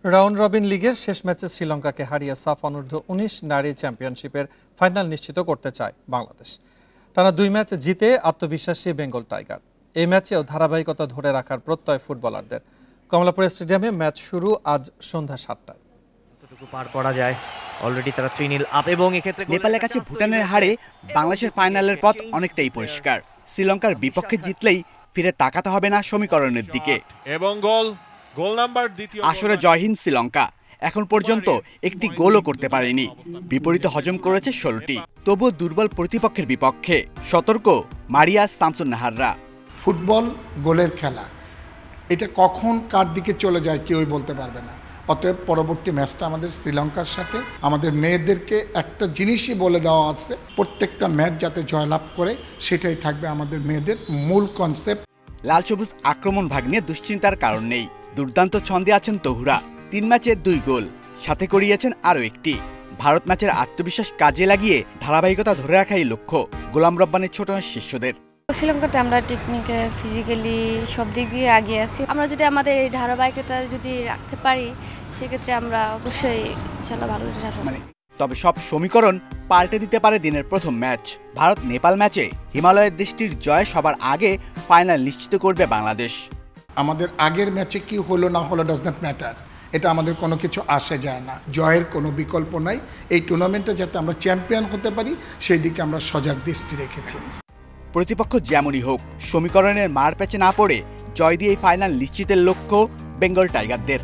Round robin লিগের শেষ ম্যাচে শ্রীলঙ্কাকে হারিয়ে সাফ অনূর্ধ্ব-19 নারী চ্যাম্পিয়নশিপের ফাইনাল নিশ্চিত করতে চায় বাংলাদেশ। টানা 2 ম্যাচ জিতে আত্মবিশ্বাসী বেঙ্গল টাইগার। এই ম্যাচেও ধারাবাহিকতা ধরে রাখার প্রত্যয় ফুটবলারদের। কমলাপুর স্টেডিয়ামে ম্যাচ শুরু আজ সন্ধ্যা 7টায়। পার করা যায় অলরেডি তারা 3-0 আপ এবং এক্ষেত্রে নেপালের কাছে ভুটানের হারে বাংলাদেশের ফাইনালের পথ অনেকটাই পরিষ্কার। শ্রীলঙ্কার বিপক্ষে জিতলেই ফিরে তাকাতে হবে না সমীকরণের দিকে। এবং গোল নাম্বার দ্বিতীয় আসরে জয়হীন শ্রীলঙ্কা এখন পর্যন্ত একটি গোলও করতে পারেনি। বিপরীতে হজম করেছে 16টি। তবুও দুর্বল প্রতিপক্ষের বিপক্ষে সতর্ক মারিয়া শামসুন নাহাররা। ফুটবল গোলের খেলা, এটা কখন কার দিকে চলে যায় কেউই বলতে পারবে না। অতএব পরবর্তী ম্যাচটা আমাদের শ্রীলঙ্কার সাথে আমাদের মেয়েদেরকে একটা জিনিসই বলে দেওয়া আছে, প্রত্যেকটা ম্যাচ যাতে জয়লাভ করে সেটাই থাকবে আমাদের মেয়েদের মূল কনসেপ্ট। লাল সবুজ আক্রমণ ভাগ নিয়ে দুশ্চিন্তার কারণ নেই। দুর্দান্ত ছন্দে আছেন তহুরা। 3 ম্যাচে 2 গোল, সাথে করিয়েছেন আরও একটি। ভারত ম্যাচের আত্মবিশ্বাস কাজে লাগিয়ে ধারাবাহিকতা ধরে রাখাই লক্ষ্য গোলাম রব্বানির ছোট শিষ্যদের। শ্রীলঙ্কাতে আমরা টেকনিকে ফিজিক্যালি সব দিক দিয়ে এগিয়ে আছি। আমরা যদি আমাদের এই ধারাবাহিকতা যদি রাখতে পারি সেক্ষেত্রে আমরা অবশ্যই ইনশাআল্লাহ ভালো রেজাল্ট করব। তবে সব সমীকরণ পাল্টে দিতে পারে দিনের প্রথম ম্যাচ। ভারত নেপাল ম্যাচে হিমালয়ের দেশটির জয় সবার আগে ফাইনাল নিশ্চিত করবে বাংলাদেশ। আমাদের আগের ম্যাচে কি হলো না হলো ডাজ নট ম্যাটার, এটা আমাদের কোনো কিছু আসে যায় না। জয়ের কোনো বিকল্প নাই। এই টুর্নামেন্টে যাতে আমরা চ্যাম্পিয়ন হতে পারি সেই দিকে আমরা সজাগ দৃষ্টি রেখেছি। প্রতিপক্ষ যেমনই হোক সমীকরণের মার প্যাচে না পড়ে জয় দিয়ে ফাইনাল নিশ্চিতের লক্ষ্য বেঙ্গল টাইগারদের।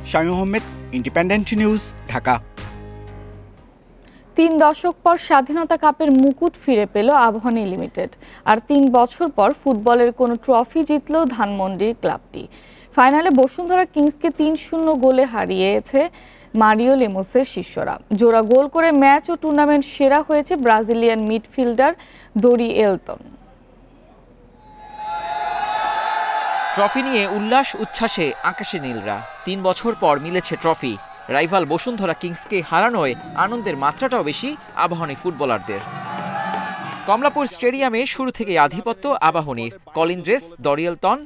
Shamim Ahmed, Independent News, Dhaka. 3 দশক পর স্বাধীনতা কাপের মুকুট ফিরে পেল আবাহনী লিমিটেড। আর 3 বছর পর ফুটবলের কোনো ট্রফি জিতল ধানমন্ডির ক্লাবটি। ফাইনালে বসুন্ধরা কিংসকে 3-0 গোলে হারিয়েছে মারিও লেমোসের শিষ্যরা। জোড়া গোল করে ম্যাচ ও টুর্নামেন্ট সেরা হয়েছে ব্রাজিলিয়ান মিডফিল্ডার দরি এলতন। ট্রফি নিয়ে উল্লাস উচ্ছ্বাসে আকাশে নীলরা। 3 বছর পর মিলেছে ট্রফি। রাইভাল বসুন্ধরা কিংসকে হারানোয় আনন্দের মাত্রাটাও বেশি আবাহনী ফুটবলারদের। কমলাপুর স্টেডিয়ামে শুরু থেকে আধিপত্য আবাহনীর। কলিন্দ্রেস, দরিয়েলতন,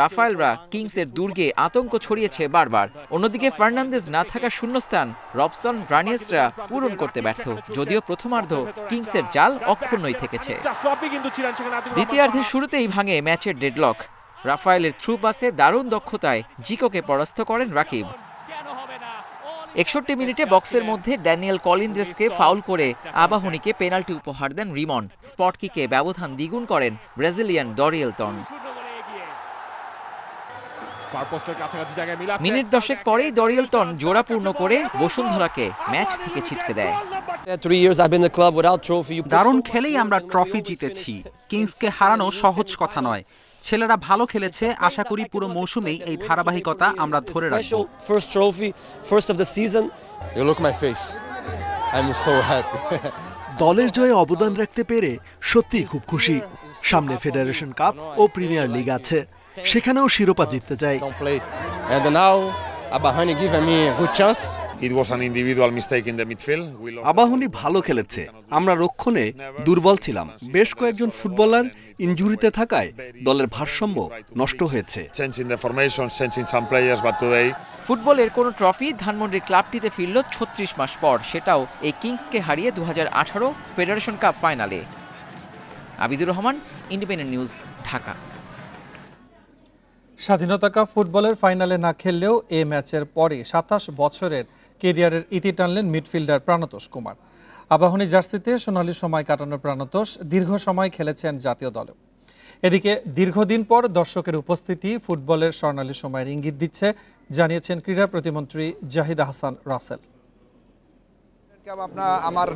রাফায়েলরা কিংসের দুর্গে আতঙ্ক ছড়িয়েছে বারবার। অন্যদিকে ফার্নান্দেজ না থাকা শূন্যস্থান রবসন ভ্রানিয়েসরা পূরণ করতে ব্যর্থ। যদিও প্রথমার্ধ কিংসের জাল অক্ষুণ্ণই থেকেছে। দ্বিতীয়ার্ধের শুরুতেই ভাঙে ম্যাচের ডেডলক। রাফায়েলের থ্রু পাসে দারুণ দক্ষতায় জিকোকে পরাস্ত করেন রাকিব। 61 মিনিটে বক্সের মধ্যে ড্যানিয়েল কলিন্দ্রেসকে ফাউল করে আবাহনীকে পেনাল্টি উপহার দেন রিমন। স্পট কিকে ব্যবধান দ্বিগুণ করেন ব্রাজিলিয়ান দরিয়েলতন। মিনিট 10 পরেই দরিয়েলতন জোড়া পূর্ণ করে বসুন্ধরাকে ম্যাচ থেকে ছিটকে দেয়। দারুণ খেলেই আমরা ট্রফি জিতেছি। কিংসকে হারানো সহজ কথা নয়। ছেলেরা ভালো খেলেছে। আশা করি পুরো মৌসুমেই এই ধারাবাহিকতা আমরা ধরে রাখব। দলের জয়ে অবদান রাখতে পেরে সত্যিই খুব খুশি। সামনে ফেডারেশন কাপ ও প্রিমিয়ার লিগ আছে, সেখানেও শিরোপা জিততে চাই। আবাহনী ভালো খেলেছে। আমরা রক্ষণে দুর্বল ছিলাম। বেশ কয়েকজন ফুটবলার ইনজুরিতে থাকায় দলের ভারসাম্য নষ্ট হয়েছে। ফুটবলের কোনো ট্রফি ধানমন্ডির ক্লাবটিতে ফিরল 36 মাস পর, সেটাও এই কিংসকে হারিয়ে 2018 ফেডারেশন কাপ ফাইনালে। Abidur Rahman, independent News, Dhaka. স্বাধীনতা কাপ ফুটবলের ফাইনালে না খেললেও এ ম্যাচের পরে 27 বছরের কেরিয়ারের ইতি টানলেন মিডফিল্ডার প্রাণতোষ কুমার। আবাহনী জার্সিতে সোনালী সময় কাটানোর প্রাণতোষ দীর্ঘ সময় খেলেছেন জাতীয় দলেও। এদিকে দীর্ঘদিন পর দর্শকের উপস্থিতি ফুটবলের স্বর্ণালী সময়ের ইঙ্গিত দিচ্ছে, জানিয়েছেন ক্রীড়া প্রতিমন্ত্রী জাহিদ আহসান রাসেল। আমার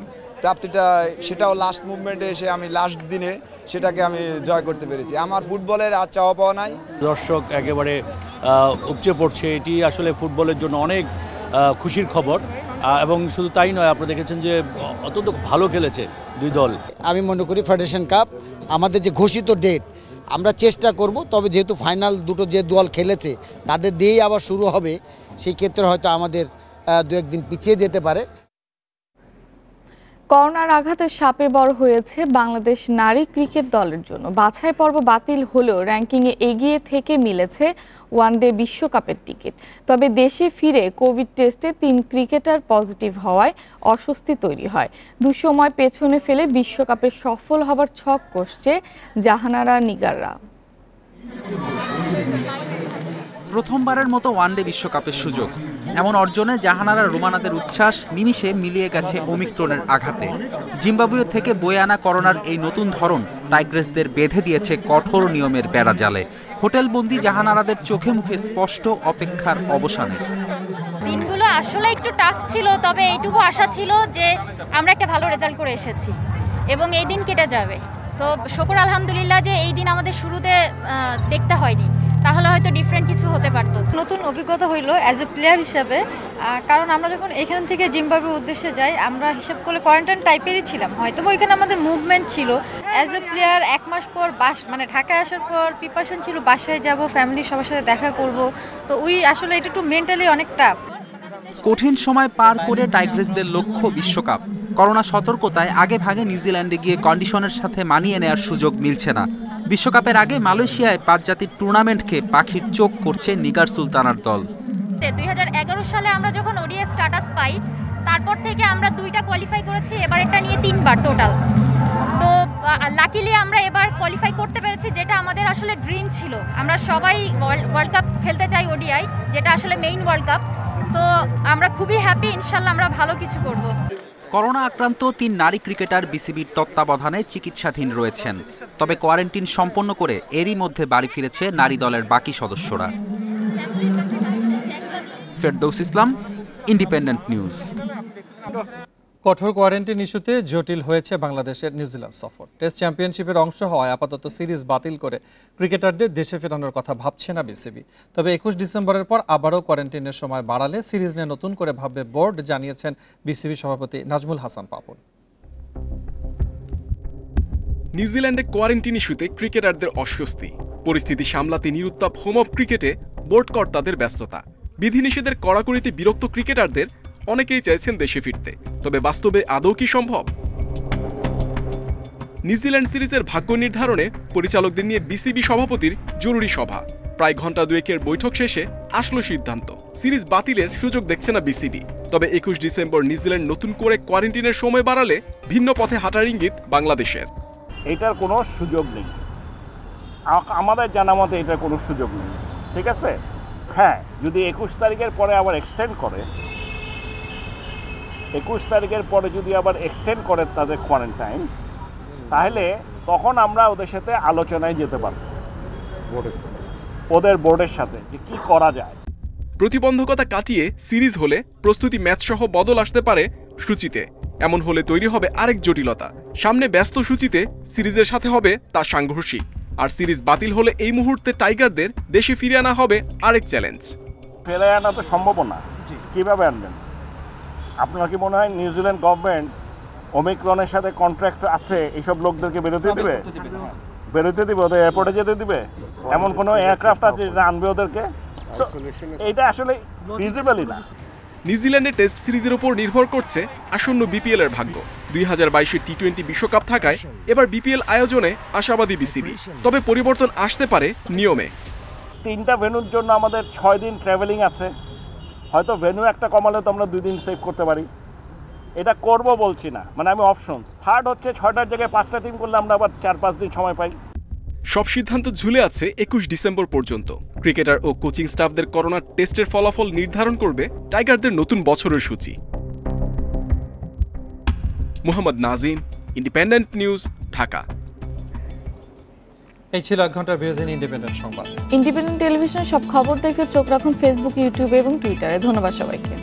প্রাপ্তিটা সেটাও লাস্ট মুভমেন্টে এসে আমি লাস্ট দিনে সেটাকে আমি জয় করতে পেরেছি। আমার ফুটবলের আর চাওয়া পাওয়া নাই। দর্শক একেবারে উপচে পড়ছে, এটি আসলে ফুটবলের জন্য অনেক খুশির খবর। এবং শুধু তাই নয়, আপনারা দেখেছেন যে অত্যন্ত ভালো খেলেছে দুই দল। আমি মনে করি ফেডারেশন কাপ আমাদের যে ঘোষিত ডেট, আমরা চেষ্টা করব, তবে যেহেতু ফাইনাল দুটো যে দল খেলেছে তাদের দিয়েই আবার শুরু হবে, সেই ক্ষেত্রে হয়তো আমাদের 2-1 দিন পিছিয়ে যেতে পারে। করোনার আঘাতে শাপে বড় হয়েছে বাংলাদেশ নারী ক্রিকেট দলের জন্য। বাছাই পর্ব বাতিল হলেও র্যাঙ্কিংয়ে এগিয়ে থেকে মিলেছে ওয়ানডে বিশ্বকাপের টিকিট। তবে দেশে ফিরে কোভিড টেস্টে 3 ক্রিকেটার পজিটিভ হওয়ায় অস্বস্তি তৈরি হয়। দুঃসময় পেছনে ফেলে বিশ্বকাপে সফল হবার ছক কষছে জাহানারা নিগাররা। প্রথমবারের মতো ওয়ানডে বিশ্বকাপের সুযোগ, এমন অর্জনে জাহানারা রোমানাদের উচ্ছ্বাস নিমিষে মিলিয়ে গেছে ওমিক্রনের আঘাতে। জিম্বাবুয়ে থেকে বয়ে আনা করোনার এই নতুন ধরন টাইগ্রেসদের বেঁধে দিয়েছে কঠোর নিয়মের বেড়াজালে। হোটেলবন্দি জাহানারাদের চোখে মুখে স্পষ্ট অপেক্ষার অবসানে। দিনগুলো আসলে একটু টাফ ছিল, তবে এইটুকু আশা ছিল যে আমরা একটা ভালো রেজাল্ট করে এসেছি এবং এই দিন কেটে যাবে। সো শুকর আলহামদুলিল্লাহ যে এই দিন আমাদের শুরুতে দেখতে হয়নি, তাহলে হয়তো ডিফারেন্ট কিছু হতে পারতো। নতুন অভিজ্ঞতা হইলো অ্যাজ এ প্লেয়ার হিসাবে, কারণ আমরা যখন এখান থেকে জিম্বাবুয়ের উদ্দেশ্যে যাই আমরা হিসাব করলে কোয়ারেন্টাইন টাইপেরই ছিলাম, হয়তো ওইখানে আমাদের মুভমেন্ট ছিল। অ্যাজ এ প্লেয়ার 1 মাস পর মানে ঢাকায় আসার পর প্রিপারেশন ছিল বাসায় যাব, ফ্যামিলির সবার সাথে দেখা করব, তো ওই আসলে এটা একটু মেন্টালি অনেক টাফ। কঠিন সময় পার করে টাইগ্রেসদের লক্ষ্য বিশ্বকাপ। করোনা সতর্কতায় আগে ভাগে নিউজিল্যান্ডে গিয়ে কন্ডিশনের সাথে মানিয়ে নেওয়ার সুযোগ মিলছে না। বিশ্বকাপের আগে মালয়েশিয়ায় 5 জাতির টুর্নামেন্টকে পাখির চোখ করছে নিগার সুলতানার দল। 2011 সালে আমরা যখন ওডিআই স্ট্যাটাস পাই, তারপর থেকে আমরা 2টা কোয়ালিফাই করেছি, এবার এটা নিয়ে 3বার টোটাল। তো লাকিলি আমরা এবার কোয়ালিফাই করতে পেরেছি, যেটা আমাদের আসলে ড্রিম ছিল। আমরা সবাই ওয়ার্ল্ড কাপ খেলতে চাই ওডিআই, যেটা আসলে মেইন ওয়ার্ল্ড কাপ। সো আমরা খুবই হ্যাপি, ইনশাল্লাহ আমরা ভালো কিছু করব। করোনা আক্রান্ত 3 নারী ক্রিকেটার বিসিবির তত্ত্বাবধানে চিকিৎসাধীন রয়েছেন। তবে কোয়ারেন্টিন সম্পন্ন করে এরই মধ্যে বাড়ি ফিরেছে নারী দলের বাকি সদস্যরা। ফেরদৌস ইসলাম, ইন্ডিপেন্ডেন্ট নিউজ। কঠোর কোয়ারেন্টিন ইস্যুতে জটিল হয়েছে বাংলাদেশের নিউজিল্যান্ড সফর। টেস্ট চ্যাম্পিয়নশিপের অংশ হওয়ায় আপাতত সিরিজ বাতিল করে ক্রিকেটারদের দেশে ফেরানোর কথা ভাবছে না বিসিবি। তবে 21 ডিসেম্বরের পর আবারও কোয়ারেন্টিনের সময় বাড়ালে সিরিজ নিয়ে নতুন করে ভাববে বোর্ড, জানিয়েছেন বিসিবি সভাপতি নাজমুল হাসান পাপন। নিউজিল্যান্ডে কোয়ারেন্টিন ইস্যুতে ক্রিকেটারদের অস্বস্তি। পরিস্থিতি সামলাতে নিরুত্তাপ হোম অফ ক্রিকেটে বোর্ড কর্তাদের ব্যস্ততা। বিধিনিষেধের কড়াকড়িতে বিরক্ত ক্রিকেটারদের অনেকেই চাইছেন দেশে ফিরতে, তবে বাস্তবে আদৌ কি সম্ভব? নিউজিল্যান্ড সিরিজের ভাগ্য নির্ধারণে পরিচালকদের নিয়ে বিসিবি সভাপতির জরুরি সভা। প্রায় ঘন্টা 2-এর বৈঠক শেষে আসলো সিদ্ধান্ত, সিরিজ বাতিলের সুযোগ দেখছে না বিসিবি। তবে 21 ডিসেম্বর নিউজিল্যান্ড নতুন করে কোয়ারেন্টিনের সময় বাড়ালে ভিন্ন পথে হাঁটার ইঙ্গিত বাংলাদেশের। এটার কোনো সুযোগ নেই, আমাদের জানা মতে এটার কোনো সুযোগ নেই। ঠিক আছে, হ্যাঁ, যদি 21 তারিখের পরে আবার এক্সটেন্ড করে, 21 তারিখের পরে যদি আবার এক্সটেন্ড করে তাদের কোয়ারেন্টাইন, তাহলে তখন আমরা ওদের সাথে আলোচনায় যেতে পারব, ওদের বোর্ডের সাথে, যে কি করা যায়। প্রতিবন্ধকতা কাটিয়ে সিরিজ হলে প্রস্তুতি ম্যাচ সহ বদল আসতে পারে সূচিতে। এমন হলে তৈরি হবে আরেক জটিলতা। সামনে ব্যস্ত সূচিতে সিরিজের সাথে হবে তা সাংঘর্ষিক। আর সিরিজ বাতিল হলে এই মুহূর্তে টাইগারদের দেশে ফিরে আনা হবে আরেক চ্যালেঞ্জ। ফেলে আনা তো সম্ভব না, কিভাবে আনবেন? আপনার কি মনে হয় নিউজিল্যান্ড গভর্নমেন্ট ওমিক্রনের সাথে কন্ট্রাক্ট আছে, এইসব লোকদেরকে বেরোতে দিবে? ওদের এয়ারপোর্টে যেতে দিবে? এমন কোনো এয়ারক্রাফট আছে যেটা আনবে ওদেরকে? এটা আসলে ফিজিবলই না। নিউজিল্যান্ডের টেস্ট সিরিজের উপর নির্ভর করছে আসন্ন বিপিএল এর ভাগ্য। 2022 টি20 বিশ্বকাপ থাকায় এবার বিপিএল আয়োজনে আশাবাদী বিসিবি। তবে পরিবর্তন আসতে পারে নিয়মে। 3টা ভেন্যুর জন্য আমাদের 6 দিন ট্রাভেলিং আছে, হয়তো ভেন্যু একটা কমালে তো আমরা 2 দিন সেভ করতে পারি। এটা করব বলছি না, মানে আমি অপশনস। থার্ড হচ্ছে 6টার জায়গায় 5টা টিম করলে আমরা আবার 4-5 দিন সময় পাই। সব সিদ্ধান্ত ঝুলে আছে 21 ডিসেম্বর পর্যন্ত। ক্রিকেটার ও কোচিং স্টাফদের করোনা টেস্টের ফলাফল নির্ধারণ করবে টাইগারদের নতুন বছরের সূচি। Mohammad Nazim, independent News, Dhaka. এই ছিল 1 ঘন্টার বিরোধী ইন্ডিপেন্ডেন্ট সংবাদ। ইন্ডিপেন্ডেন্ট টেলিভিশন সব খবর দেখতে চোখ রাখুন ফেসবুক, ইউটিউবে এবং টুইটারে। ধন্যবাদ সবাইকে।